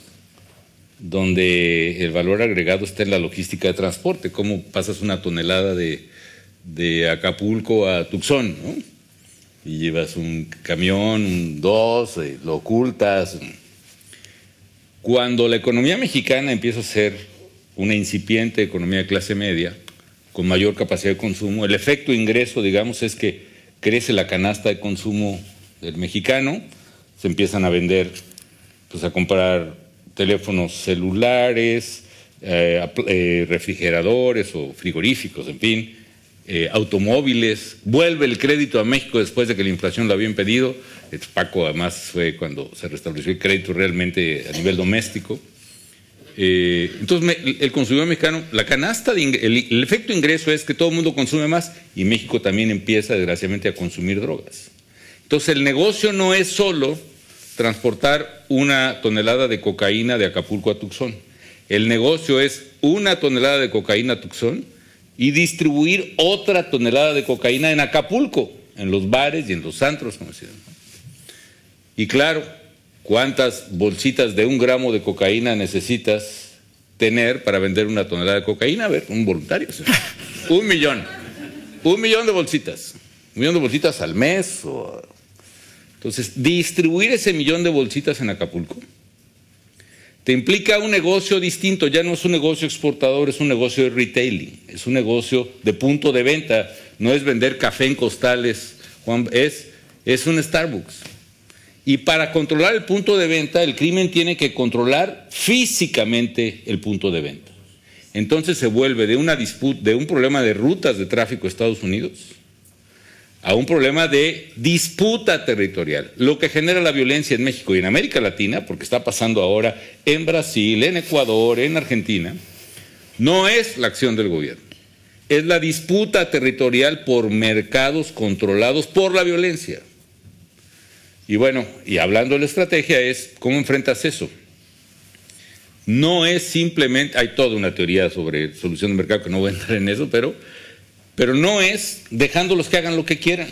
donde el valor agregado está en la logística de transporte. ¿Cómo pasas una tonelada de Acapulco a Tucson, ¿no? Y llevas un camión, dos, lo ocultas. Cuando la economía mexicana empieza a ser una incipiente economía de clase media, con mayor capacidad de consumo, el efecto ingreso, digamos, es que crece la canasta de consumo del mexicano, se empiezan a vender, pues a comprar teléfonos celulares, refrigeradores o frigoríficos, en fin, automóviles, vuelve el crédito a México después de que la inflación lo había impedido. Paco, además, fue cuando se restableció el crédito realmente a nivel doméstico. Entonces, el consumidor mexicano, la canasta, el efecto ingreso es que todo el mundo consume más y México también empieza, desgraciadamente, a consumir drogas. Entonces, el negocio no es solo transportar 1 tonelada de cocaína de Acapulco a Tucson. El negocio es 1 tonelada de cocaína a Tucson y distribuir otra tonelada de cocaína en Acapulco, en los bares y en los antros, como decían. Y claro, ¿cuántas bolsitas de 1 gramo de cocaína necesitas tener para vender 1 tonelada de cocaína? A ver, un voluntario. 1 millón. 1 millón de bolsitas. 1 millón de bolsitas al mes. Entonces, distribuir ese millón de bolsitas en Acapulco te implica un negocio distinto. Ya no es un negocio exportador, es un negocio de retailing, es un negocio de punto de venta. No es vender café en costales, Juan, es un Starbucks. Y para controlar el punto de venta, el crimen tiene que controlar físicamente el punto de venta. Entonces se vuelve de una disputa, de un problema de rutas de tráfico a Estados Unidos a un problema de disputa territorial, lo que genera la violencia en México y en América Latina, porque está pasando ahora en Brasil, en Ecuador, en Argentina. No es la acción del gobierno, es la disputa territorial por mercados controlados por la violencia. Y bueno, y hablando de la estrategia es, ¿cómo enfrentas eso? No es simplemente, hay toda una teoría sobre solución de mercado que no voy a entrar en eso, pero no es dejándolos que hagan lo que quieran,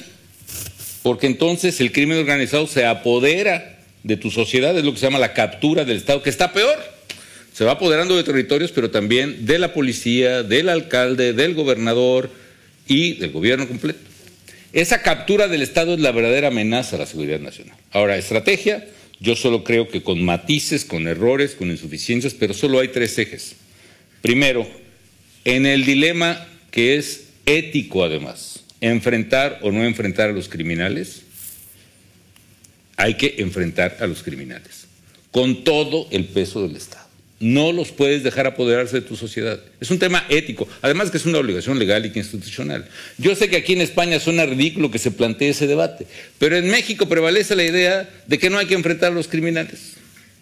porque entonces el crimen organizado se apodera de tu sociedad, es lo que se llama la captura del Estado, que está peor. Se va apoderando de territorios, pero también de la policía, del alcalde, del gobernador y del gobierno completo. Esa captura del Estado es la verdadera amenaza a la seguridad nacional. Ahora, estrategia, yo solo creo que con matices, con errores, con insuficiencias, pero solo hay 3 ejes. Primero, en el dilema que es ético además, enfrentar o no enfrentar a los criminales, hay que enfrentar a los criminales, con todo el peso del Estado. No los puedes dejar apoderarse de tu sociedad. Es un tema ético, además que es una obligación legal y constitucional. Yo sé que aquí en España suena ridículo que se plantee ese debate, pero en México prevalece la idea de que no hay que enfrentar a los criminales,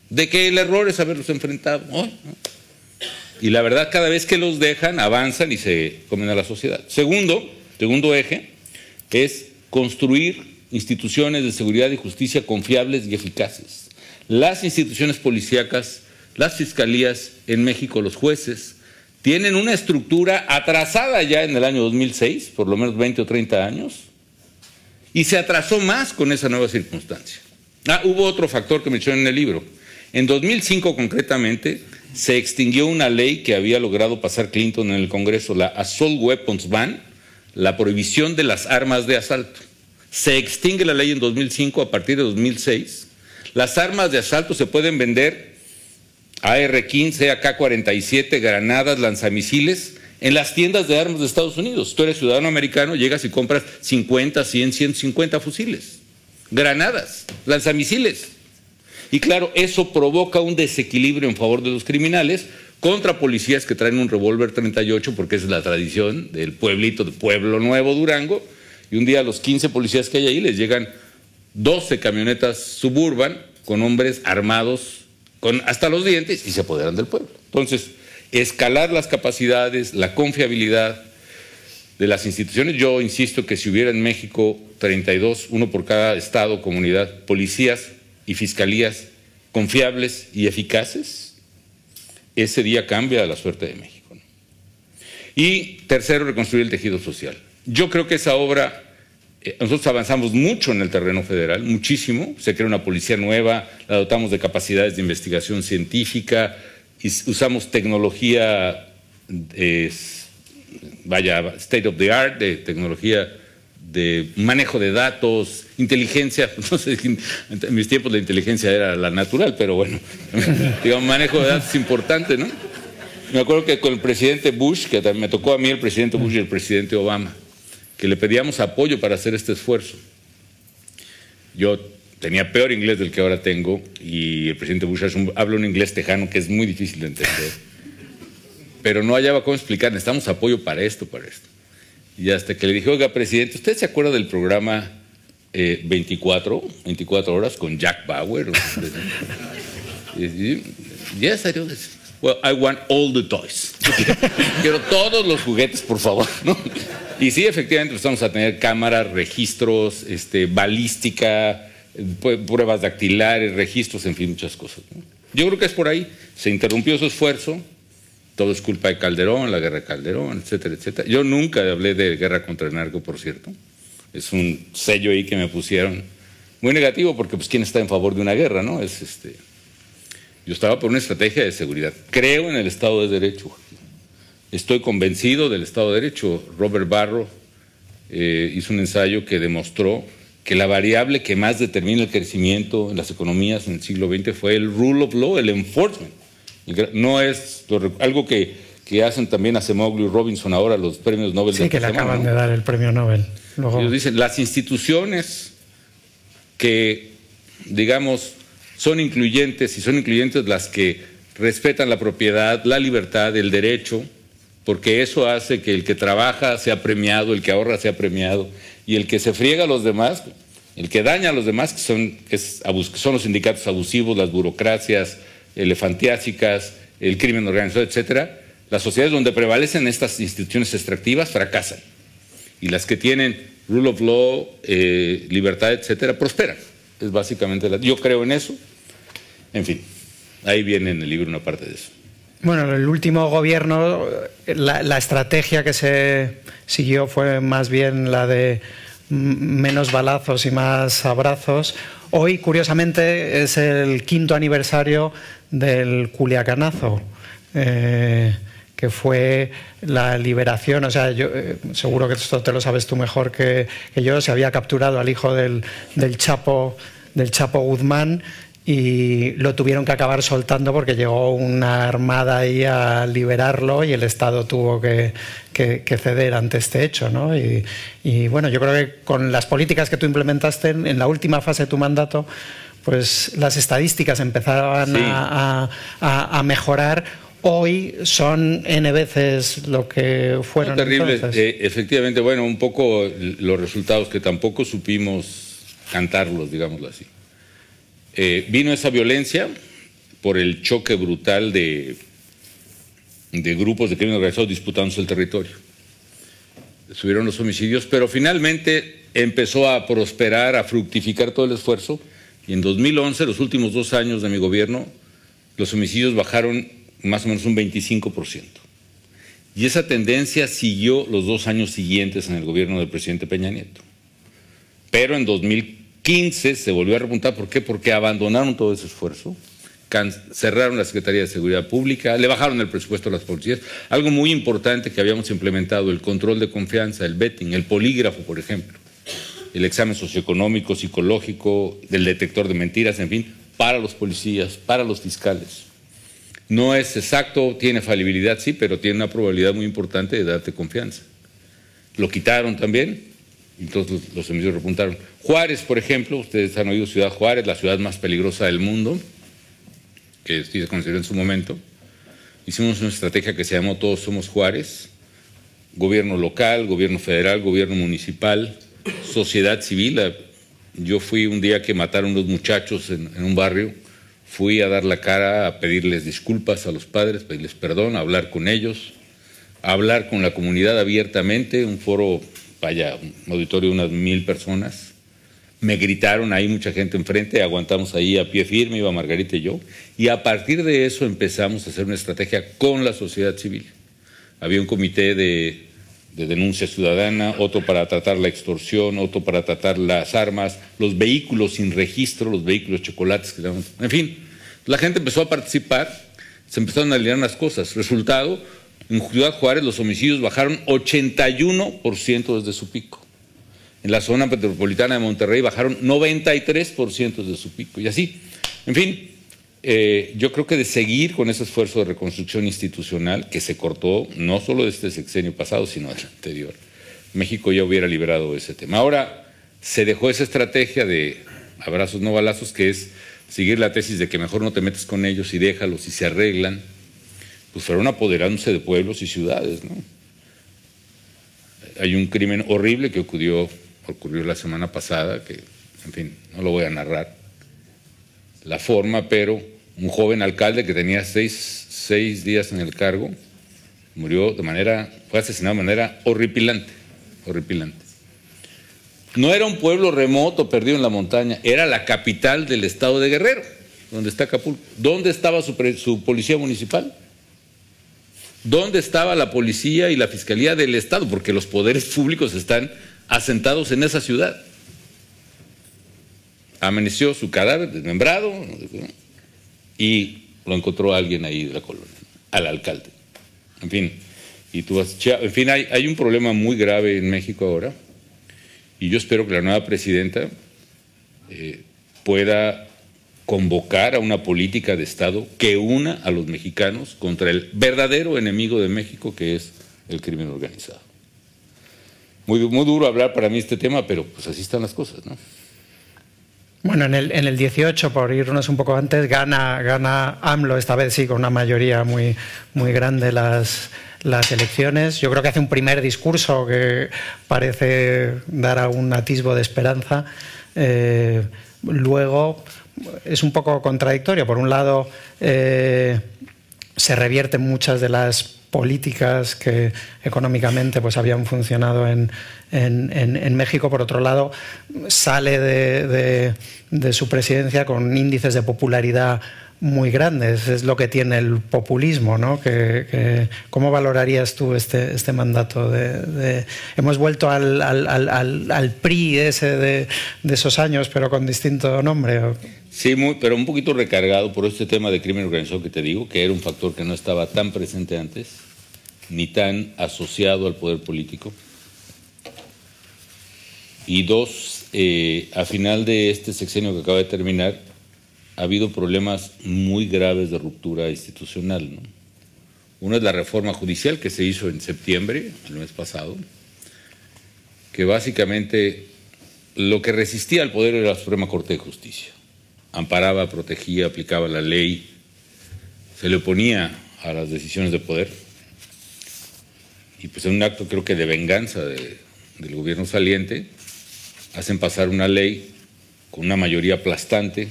de que el error es haberlos enfrentado. Y la verdad, cada vez que los dejan, avanzan y se comen a la sociedad. Segundo eje, es construir instituciones de seguridad y justicia confiables y eficaces. Las instituciones policíacas, las fiscalías en México, los jueces, tienen una estructura atrasada ya en el año 2006, por lo menos 20 o 30 años, y se atrasó más con esa nueva circunstancia. Hubo otro factor que mencioné en el libro. En 2005 concretamente, se extinguió una ley que había logrado pasar Clinton en el Congreso, la Assault Weapons Ban, la prohibición de las armas de asalto. Se extingue la ley en 2005, a partir de 2006. Las armas de asalto se pueden vender AR-15, AK-47, granadas, lanzamisiles, en las tiendas de armas de Estados Unidos. Tú eres ciudadano americano, llegas y compras 50, 100, 150 fusiles, granadas, lanzamisiles. Y claro, eso provoca un desequilibrio en favor de los criminales contra policías que traen un revólver 38, porque esa es la tradición del pueblito de Pueblo Nuevo, Durango, y un día a los 15 policías que hay ahí les llegan 12 camionetas Suburban con hombres armados con hasta los dientes y se apoderan del pueblo. Entonces, escalar las capacidades, la confiabilidad de las instituciones. Yo insisto que si hubiera en México 32, uno por cada estado, comunidad, policías y fiscalías confiables y eficaces, ese día cambia la suerte de México, ¿no? Y tercero, reconstruir el tejido social. Yo creo que esa obra, nosotros avanzamos mucho en el terreno federal, muchísimo. Se crea una policía nueva, la dotamos de capacidades de investigación científica, y usamos tecnología, state of the art, de tecnología de manejo de datos, inteligencia, no sé, en mis tiempos la inteligencia era la natural, pero bueno, digamos, manejo de datos es importante, ¿no? Me acuerdo que con el presidente Bush, que me tocó a mí el presidente Bush y el presidente Obama, que le pedíamos apoyo para hacer este esfuerzo. Yo tenía peor inglés del que ahora tengo y el presidente Bush habla un inglés tejano que es muy difícil de entender, pero no hallaba cómo explicar, necesitamos apoyo para esto. Y hasta que le dije, oiga, presidente, ¿usted se acuerda del programa 24 horas con Jack Bauer? Yes, I do. Well, I want all the toys. Quiero todos los juguetes, por favor, ¿no? Y sí, efectivamente, empezamos a tener cámaras, registros, balística, pruebas dactilares, registros, en fin, muchas cosas, ¿no? Yo creo que es por ahí. Se interrumpió su esfuerzo. Todo es culpa de Calderón, la guerra de Calderón, etcétera, etcétera. Yo nunca hablé de guerra contra el narco, por cierto. Es un sello ahí que me pusieron muy negativo porque, pues, ¿quién está en favor de una guerra, no? Yo estaba por una estrategia de seguridad. Creo en el Estado de Derecho. Estoy convencido del Estado de Derecho. Robert Barro hizo un ensayo que demostró que la variable que más determina el crecimiento en las economías en el siglo XX fue el rule of law, el enforcement. No es algo que hacen también Acemoglu y Robinson ahora los premios Nobel. Sí, que le acaban de dar el premio Nobel. Luego... Ellos dicen, las instituciones que, digamos, son incluyentes, y son incluyentes las que respetan la propiedad, la libertad, el derecho, porque eso hace que el que trabaja sea premiado, el que ahorra sea premiado, y el que se friega a los demás, el que daña a los demás, que son los sindicatos abusivos, las burocracias elefantiásicas, el crimen organizado, etcétera. Las sociedades donde prevalecen estas instituciones extractivas fracasan, y las que tienen rule of law, libertad, etcétera, prosperan. Es básicamente yo creo en eso. En fin, ahí viene en el libro una parte de eso. Bueno, el último gobierno, la estrategia que se siguió fue más bien la de menos balazos y más abrazos. Hoy, curiosamente, es el 5º aniversario del Culiacanazo, que fue la liberación. O sea, yo seguro que esto te lo sabes tú mejor que yo. Se había capturado al hijo del Chapo Guzmán, y lo tuvieron que acabar soltando porque llegó una armada ahí a liberarlo, y el Estado tuvo que ceder ante este hecho, ¿no? Y bueno, yo creo que con las políticas que tú implementaste en la última fase de tu mandato, pues las estadísticas empezaban sí. a mejorar. Hoy son N veces lo que fueron. Terrible. Efectivamente, bueno, un poco los resultados que tampoco supimos cantarlos, digámoslo así. Vino esa violencia por el choque brutal de grupos de crimen organizado disputándose el territorio. Subieron los homicidios, pero finalmente empezó a prosperar, a fructificar todo el esfuerzo, y en 2011, los últimos 2 años de mi gobierno, los homicidios bajaron más o menos un 25%. Y esa tendencia siguió los 2 años siguientes en el gobierno del presidente Peña Nieto. Pero en 2015 se volvió a repuntar. ¿Por qué? Porque abandonaron todo ese esfuerzo, cerraron la Secretaría de Seguridad Pública, le bajaron el presupuesto a las policías. Algo muy importante que habíamos implementado, el control de confianza, el vetting, el polígrafo, por ejemplo, el examen socioeconómico, psicológico, del detector de mentiras, en fin, para los policías, para los fiscales. No es exacto, tiene falibilidad, sí, pero tiene una probabilidad muy importante de darte confianza. Lo quitaron también, entonces los homicidios repuntaron. Juárez, por ejemplo, ustedes han oído Ciudad Juárez, la ciudad más peligrosa del mundo, que sí se consideró en su momento. Hicimos una estrategia que se llamó Todos Somos Juárez, gobierno local, gobierno federal, gobierno municipal, sociedad civil. Yo fui un día que mataron los muchachos en un barrio, fui a dar la cara, a pedirles disculpas a los padres, pedirles perdón, a hablar con ellos, a hablar con la comunidad abiertamente, un foro, vaya, un auditorio de unas 1000 personas. Me gritaron ahí mucha gente enfrente, aguantamos ahí a pie firme, iba Margarita y yo, y a partir de eso empezamos a hacer una estrategia con la sociedad civil. Había un comité de denuncia ciudadana, otro para tratar la extorsión, otro para tratar las armas, los vehículos sin registro, los vehículos chocolates, en fin, la gente empezó a participar, se empezaron a alinear las cosas. Resultado, en Ciudad Juárez los homicidios bajaron 81% desde su pico. En la zona metropolitana de Monterrey bajaron 93% desde su pico, y así. En fin, yo creo que de seguir con ese esfuerzo de reconstrucción institucional que se cortó no solo de este sexenio pasado, sino del anterior, México ya hubiera liberado ese tema. Ahora se dejó esa estrategia de abrazos no balazos, que es seguir la tesis de que mejor no te metes con ellos y déjalos y se arreglan, pues fueron apoderándose de pueblos y ciudades, ¿no? Hay un crimen horrible que ocurrió la semana pasada, que, en fin, no lo voy a narrar la forma, pero un joven alcalde que tenía seis días en el cargo fue asesinado de manera horripilante, horripilante. No era un pueblo remoto perdido en la montaña, era la capital del estado de Guerrero, donde está Acapulco. ¿Dónde estaba su policía municipal? ¿Dónde estaba la policía y la fiscalía del estado? Porque los poderes públicos están asentados en esa ciudad. Amaneció su cadáver desmembrado y lo encontró alguien ahí de la colonia, al alcalde. En fin, hay un problema muy grave en México ahora, Y yo espero que la nueva presidenta pueda convocar a una política de Estado que una a los mexicanos contra el verdadero enemigo de México, que es el crimen organizado. Muy duro hablar para mí este tema, pero pues así están las cosas, ¿no? Bueno, en el 18, por irnos un poco antes, gana AMLO, esta vez sí, con una mayoría muy grande las elecciones. Yo creo que hace un primer discurso que parece dar algún atisbo de esperanza. Luego es un poco contradictorio. Por un lado, se revierten muchas de las políticas que económicamente pues habían funcionado en México. Por otro lado, sale de su presidencia con índices de popularidad muy grandes. Es lo que tiene el populismo, ¿no? ¿Cómo valorarías tú este mandato? Hemos vuelto al PRI ese de esos años, pero con distinto nombre. Sí, pero un poquito recargado por este tema de crimen organizado que te digo, que era un factor que no estaba tan presente antes, ni tan asociado al poder político. Y dos, a final de este sexenio que acaba de terminar, ha habido problemas muy graves de ruptura institucional, ¿no? Uno es la reforma judicial que se hizo en septiembre, el mes pasado, que básicamente lo que resistía al poder era la Suprema Corte de Justicia. Amparaba, protegía, aplicaba la ley, se le oponía a las decisiones de poder. Y pues en un acto creo que de venganza del gobierno saliente, hacen pasar una ley con una mayoría aplastante,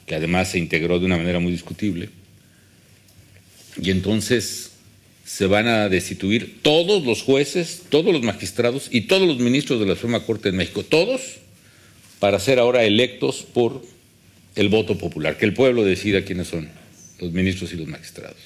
que además se integró de una manera muy discutible, y entonces se van a destituir todos los jueces, todos los magistrados y todos los ministros de la Suprema Corte de México, todos para ser ahora electos por el voto popular, que el pueblo decida quiénes son los ministros y los magistrados.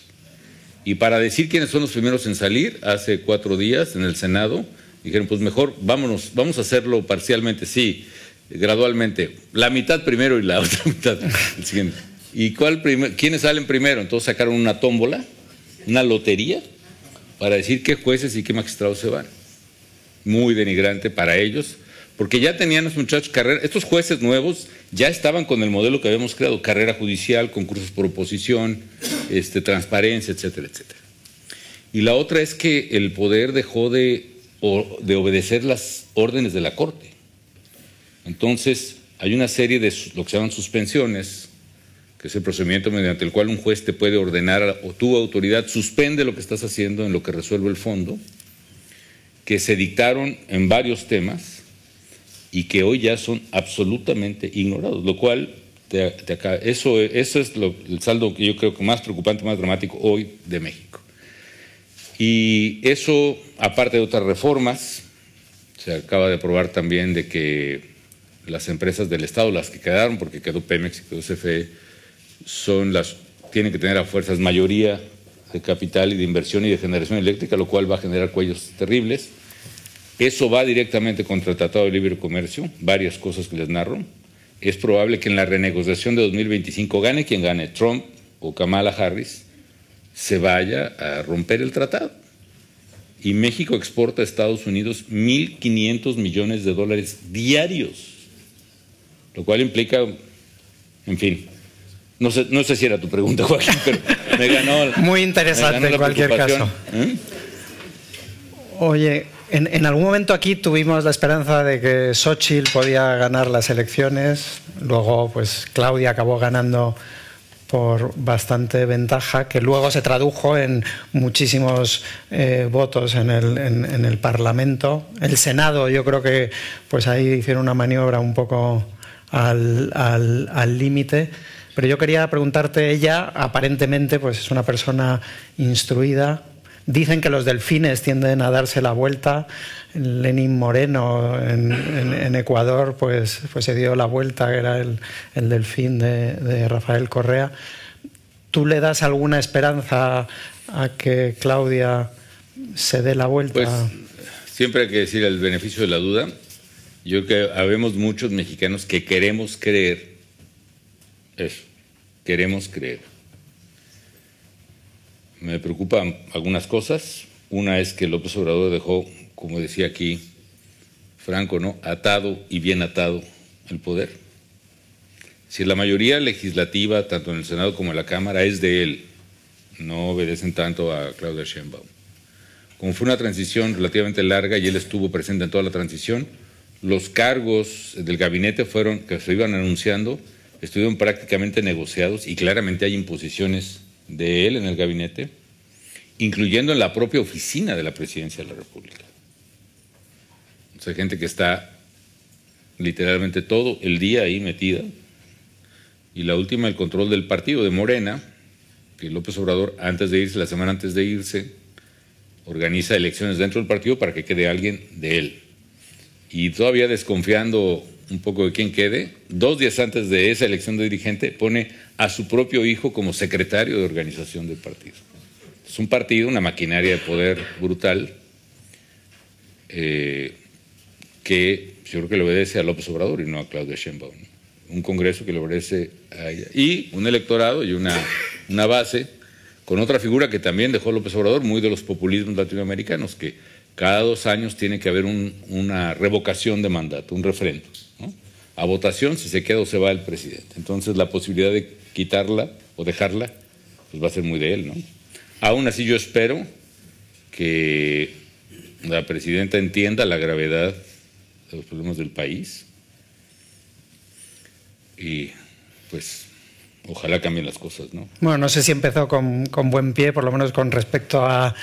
Y para decir quiénes son los primeros en salir, hace 4 días en el Senado, dijeron, pues mejor vamos a hacerlo parcialmente, sí, gradualmente, la mitad primero y la otra mitad el siguiente. ¿Y quiénes salen primero? Entonces sacaron una tómbola, una lotería, para decir qué jueces y qué magistrados se van. Muy denigrante para ellos, porque ya tenían los muchachos carrera, estos jueces nuevos ya estaban con el modelo que habíamos creado, carrera judicial, concursos por oposición, transparencia, etcétera, etcétera. Y la otra es que el poder dejó de obedecer las órdenes de la Corte. Entonces, hay una serie de lo que se llaman suspensiones, que es el procedimiento mediante el cual un juez te puede ordenar o tu autoridad suspende lo que estás haciendo en lo que resuelve el fondo, que se dictaron en varios temas y que hoy ya son absolutamente ignorados, lo cual eso es el saldo que yo creo que más preocupante, más dramático hoy de México. Y eso, aparte de otras reformas, se acaba de aprobar también de que las empresas del Estado, las que quedaron, porque quedó Pemex y quedó CFE, tienen que tener a fuerzas mayoría de capital y de inversión y de generación eléctrica, lo cual va a generar cuellos terribles. Eso va directamente contra el Tratado de Libre Comercio, varias cosas que les narro. Es probable que en la renegociación de 2025 gane quien gane, Trump o Kamala Harris, se vaya a romper el tratado. Y México exporta a Estados Unidos 1.500 millones de dólares diarios, lo cual implica, en fin, no sé si era tu pregunta, Joaquín, pero me ganó. Muy interesante en cualquier caso. Oye, en algún momento aquí tuvimos la esperanza de que Xóchitl podía ganar las elecciones, luego pues Claudia acabó ganando por bastante ventaja, que luego se tradujo en muchísimos votos en el Parlamento. El Senado, yo creo que pues ahí hicieron una maniobra un poco al límite. Pero yo quería preguntarte, ella aparentemente pues es una persona instruida. Dicen que los delfines tienden a darse la vuelta. Lenín Moreno en Ecuador pues se dio la vuelta, que era el delfín de Rafael Correa. ¿Tú le das alguna esperanza a que Claudia se dé la vuelta? Pues siempre hay que decir el beneficio de la duda. Yo creo que habemos muchos mexicanos que queremos creer eso, queremos creer. Me preocupan algunas cosas. Una es que López Obrador dejó, como decía aquí, Franco, ¿no?, atado y bien atado el poder. Si la mayoría legislativa, tanto en el Senado como en la Cámara, es de él, no obedecen tanto a Claudia Sheinbaum. Como fue una transición relativamente larga y él estuvo presente en toda la transición, los cargos del gabinete que se iban anunciando estuvieron prácticamente negociados y claramente hay imposiciones de él en el gabinete, incluyendo en la propia oficina de la Presidencia de la República. O sea, gente que está literalmente todo el día ahí metida. Y la última, el control del partido de Morena, que López Obrador, antes de irse, la semana antes de irse, organiza elecciones dentro del partido para que quede alguien de él. Y todavía desconfiando un poco de quién quede, 2 días antes de esa elección de dirigente, pone a su propio hijo como secretario de organización del partido. Es un partido, una maquinaria de poder brutal, que yo creo que le obedece a López Obrador y no a Claudia Sheinbaum, ¿no? Un Congreso que le obedece a ella. Y un electorado y una base con otra figura que también dejó López Obrador, muy de los populismos latinoamericanos, que cada 2 años tiene que haber una revocación de mandato, un referendo, ¿no?, a votación si se queda o se va el presidente. Entonces la posibilidad de quitarla o dejarla pues va a ser muy de él, ¿no? Aún así yo espero que la presidenta entienda la gravedad de los problemas del país y pues ojalá cambien las cosas, ¿no? Bueno, no sé si empezó con buen pie, por lo menos con respecto a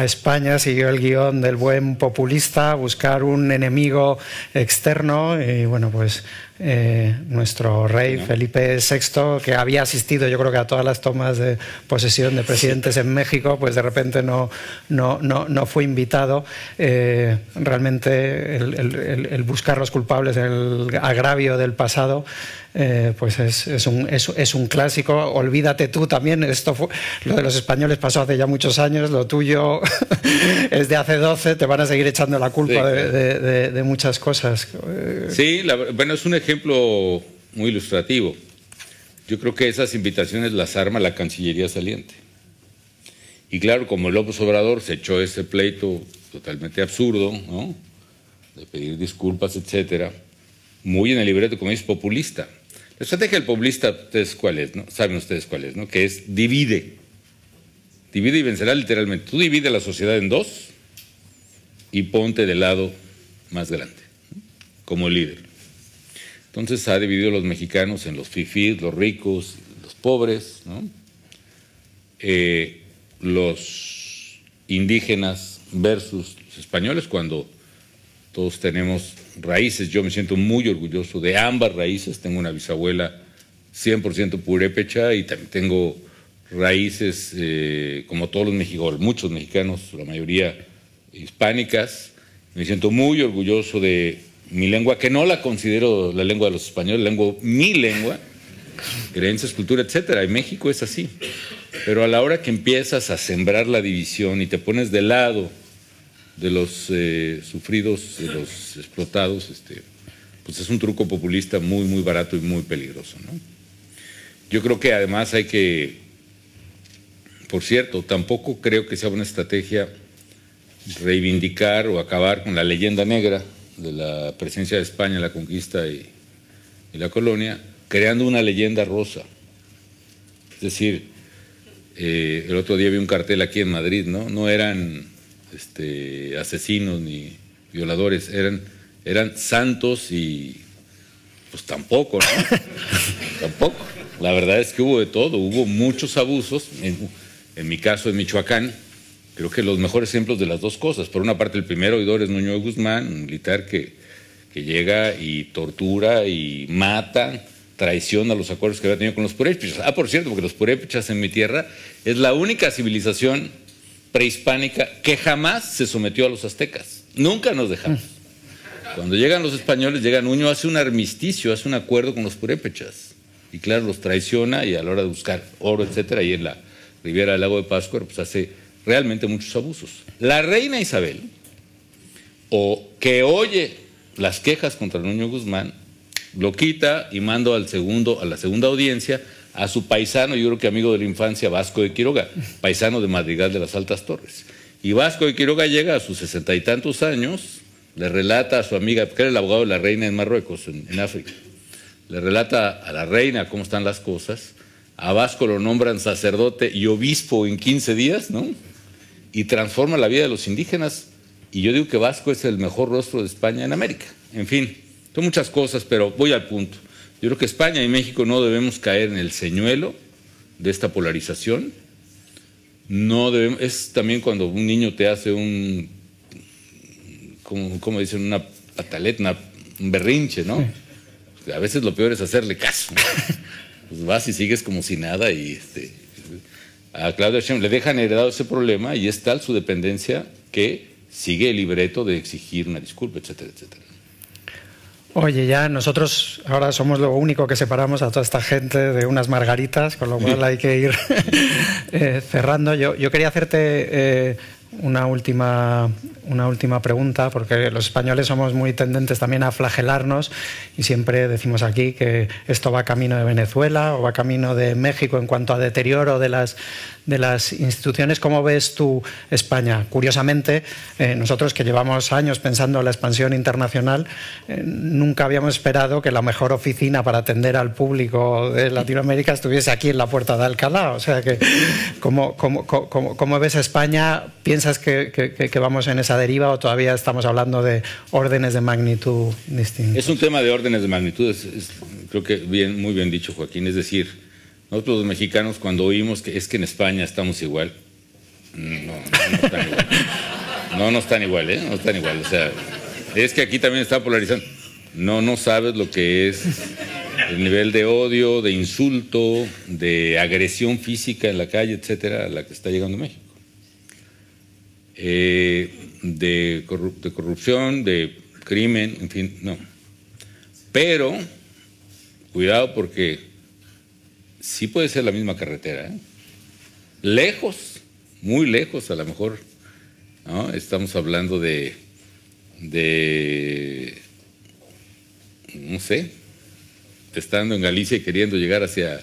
España, siguió el guión del buen populista, buscar un enemigo externo y bueno, pues nuestro rey Felipe VI, que había asistido yo creo que a todas las tomas de posesión de presidentes en México, pues de repente no fue invitado. Realmente el buscar los culpables, el agravio del pasado, pues es un clásico. Olvídate tú también, lo de los españoles pasó hace ya muchos años, lo tuyo es de hace 12, te van a seguir echando la culpa de muchas cosas. Sí, bueno, es un ejemplo muy ilustrativo. Yo creo que esas invitaciones las arma la Cancillería saliente. Y claro, como López Obrador se echó ese pleito totalmente absurdo, ¿no?, de pedir disculpas, etcétera, muy en el libreto, como es populista. La estrategia del populista, ¿ustedes cuál es, no? Saben ustedes cuál es, ¿no? Que es divide y vencerá literalmente. Tú divide la sociedad en 2 y ponte del lado más grande, ¿no?, como líder. Entonces ha dividido a los mexicanos en los fifís, los ricos, los pobres, ¿no?, los indígenas versus los españoles, cuando todos tenemos raíces. Yo me siento muy orgulloso de ambas raíces. Tengo una bisabuela 100% purépecha y también tengo raíces, como todos los mexicanos, muchos mexicanos, la mayoría hispánicas. Me siento muy orgulloso de mi lengua, que no la considero la lengua de los españoles, mi lengua, creencias, cultura, etcétera. En México es así. Pero a la hora que empiezas a sembrar la división y te pones del lado de los sufridos, de los explotados, pues es un truco populista muy, muy barato y muy peligroso, ¿no? Yo creo que además hay que, por cierto, tampoco creo que sea una estrategia reivindicar o acabar con la leyenda negra de la presencia de España en la conquista y la colonia, creando una leyenda rosa. Es decir, el otro día vi un cartel aquí en Madrid, ¿no? No eran asesinos ni violadores, eran santos y pues tampoco, ¿no? Tampoco. La verdad es que hubo de todo, hubo muchos abusos. En mi caso, en Michoacán, creo que los mejores ejemplos de las dos cosas. Por una parte, el primero oidor es Nuño de Guzmán, un militar que llega y tortura y mata, traiciona los acuerdos que había tenido con los purépechas. Por cierto, porque los purépechas en mi tierra es la única civilización prehispánica que jamás se sometió a los aztecas. Nunca nos dejamos. Cuando llegan los españoles, llega Nuño, hace un armisticio, hace un acuerdo con los purépechas. Y claro, los traiciona y a la hora de buscar oro, etcétera, y en la ribera del lago de Pátzcuaro, pues hace realmente muchos abusos. La reina Isabel, que oye las quejas contra Nuño Guzmán, lo quita y manda a la segunda audiencia a su paisano, yo creo que amigo de la infancia, Vasco de Quiroga, paisano de Madrigal de las Altas Torres. Y Vasco de Quiroga llega a sus 60 y tantos años, le relata a su amiga, que era el abogado de la reina en Marruecos, en África, le relata a la reina cómo están las cosas. A Vasco lo nombran sacerdote y obispo en 15 días, ¿no? Y transforma la vida de los indígenas. Y yo digo que Vasco es el mejor rostro de España en América. En fin, son muchas cosas, pero voy al punto. Yo creo que España y México no debemos caer en el señuelo de esta polarización. No debemos, es también cuando un niño te hace un, como dicen, una pataleta, un berrinche, ¿no? A veces lo peor es hacerle caso. Pues vas y sigues como si nada y a Claudia Sheinbaum le dejan heredado ese problema y es tal su dependencia que sigue el libreto de exigir una disculpa, etcétera, etcétera. Oye, ya nosotros ahora somos lo único que separamos a toda esta gente de unas margaritas, con lo cual hay que ir cerrando. Yo quería hacerte una última pregunta, porque los españoles somos muy tendentes también a flagelarnos y siempre decimos aquí que esto va camino de Venezuela o va camino de México en cuanto a deterioro de las instituciones. ¿Cómo ves tú España? Curiosamente, nosotros que llevamos años pensando en la expansión internacional, nunca habíamos esperado que la mejor oficina para atender al público de Latinoamérica estuviese aquí en la Puerta de Alcalá. O sea que, ¿cómo ves España? ¿Piensas que vamos en esa deriva o todavía estamos hablando de órdenes de magnitud distintas? Es un tema de órdenes de magnitud, creo que muy bien dicho, Joaquín. Es decir, nosotros los mexicanos cuando oímos que es que en España estamos igual, no están igual. No están igual, ¿eh? No están igual. O sea, es que aquí también está polarizando. No sabes lo que es el nivel de odio, de insulto, de agresión física en la calle, etcétera, a la que está llegando México. De corrupción, de crimen, en fin, no. Pero, cuidado porque sí puede ser la misma carretera, ¿eh? Lejos, muy lejos a lo mejor, ¿no? Estamos hablando de no sé, estando en Galicia y queriendo llegar hacia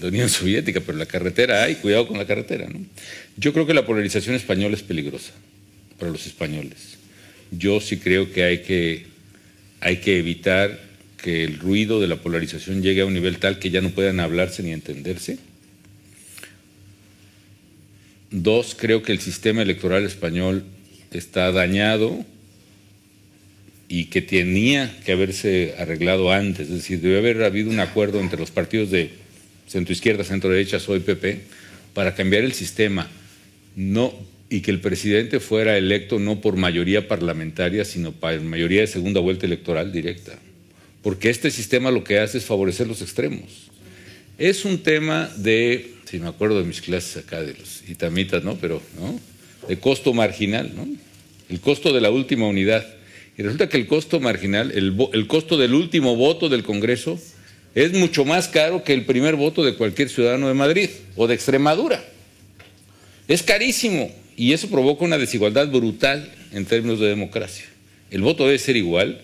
la Unión Soviética, pero la carretera hay, cuidado con la carretera, ¿no? Yo creo que la polarización española es peligrosa para los españoles. Yo sí creo que hay que evitar que el ruido de la polarización llegue a un nivel tal que ya no puedan hablarse ni entenderse. Dos, creo que el sistema electoral español está dañado y que tenía que haberse arreglado antes. Es decir, debe haber habido un acuerdo entre los partidos de centroizquierda, centroderecha, PSOE y PP, para cambiar el sistema, y que el presidente fuera electo no por mayoría parlamentaria, sino por mayoría de segunda vuelta electoral directa. Porque este sistema lo que hace es favorecer los extremos. Es un tema de, si me acuerdo de mis clases acá de los itamitas, ¿no? Pero, ¿no? De costo marginal, ¿no? El costo de la última unidad. Y resulta que el costo marginal, el costo del último voto del Congreso, es mucho más caro que el primer voto de cualquier ciudadano de Madrid o de Extremadura. Es carísimo y eso provoca una desigualdad brutal en términos de democracia. El voto debe ser igual.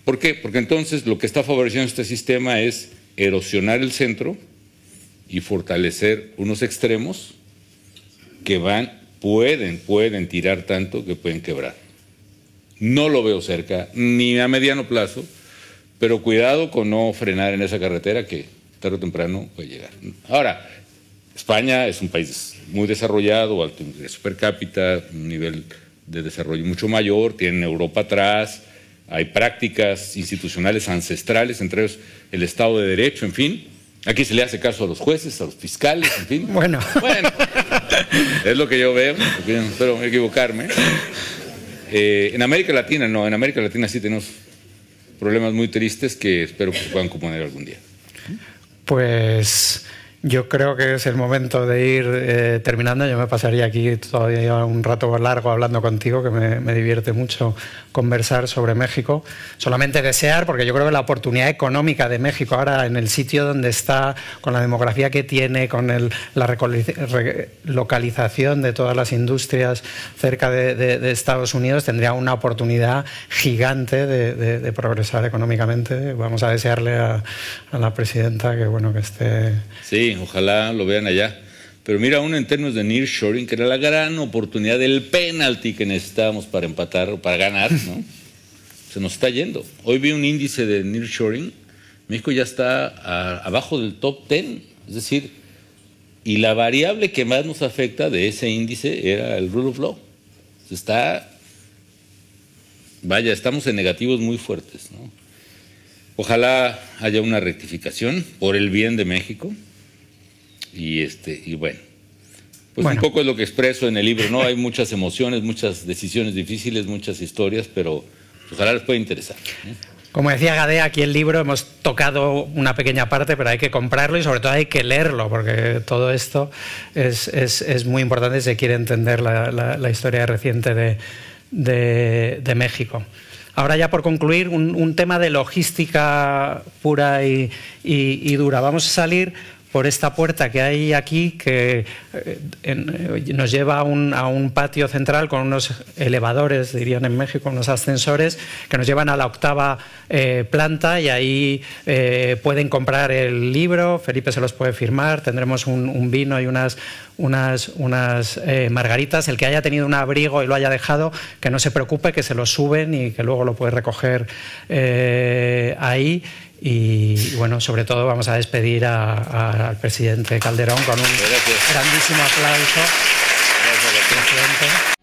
¿Por qué? Porque entonces lo que está favoreciendo este sistema es erosionar el centro y fortalecer unos extremos que pueden tirar tanto que pueden quebrar. No lo veo cerca, ni a mediano plazo, pero cuidado con no frenar en esa carretera que tarde o temprano puede llegar. Ahora, España es un país muy desarrollado, alto ingreso per cápita, un nivel de desarrollo mucho mayor, tiene Europa atrás, hay prácticas institucionales ancestrales, entre ellos el Estado de Derecho, en fin. Aquí se le hace caso a los jueces, a los fiscales, en fin. Bueno, es lo que yo veo, espero equivocarme. En América Latina no, en América Latina sí tenemos problemas muy tristes que espero que puedan componer algún día. Pues yo creo que es el momento de ir terminando. Yo me pasaría aquí todavía un rato largo hablando contigo, que me divierte mucho conversar sobre México. Solamente desear, porque yo creo que la oportunidad económica de México ahora en el sitio donde está, con la demografía que tiene, con la relocalización de todas las industrias cerca de Estados Unidos, tendría una oportunidad gigante de progresar económicamente. Vamos a desearle a la presidenta que, bueno, que esté... Sí, ojalá lo vean allá. Pero mira, uno en términos de nearshoring, que era la gran oportunidad del penalti que necesitábamos para empatar o para ganar, ¿no? Se nos está yendo. Hoy vi un índice de nearshoring, México ya está abajo del top 10, es decir, y la variable que más nos afecta de ese índice era el rule of law. Vaya, estamos en negativos muy fuertes, ¿no? Ojalá haya una rectificación por el bien de México. Y bueno, pues un poco es lo que expreso en el libro, ¿no? Hay muchas emociones, muchas decisiones difíciles, muchas historias, pero ojalá les pueda interesar, ¿no? Como decía Gadea, aquí el libro hemos tocado una pequeña parte, pero hay que comprarlo y sobre todo hay que leerlo, porque todo esto es muy importante si se quiere entender la historia reciente de México. Ahora ya por concluir, un tema de logística pura y dura. Vamos a salir por esta puerta que hay aquí, que nos lleva a un patio central con unos elevadores, dirían en México, unos ascensores, que nos llevan a la 8ª planta, y ahí pueden comprar el libro, Felipe se los puede firmar, tendremos un vino y unas margaritas. El que haya tenido un abrigo y lo haya dejado, que no se preocupe, que se lo suben y que luego lo puede recoger ahí. Y bueno, sobre todo vamos a despedir al presidente Calderón con un grandísimo aplauso. Gracias, presidente.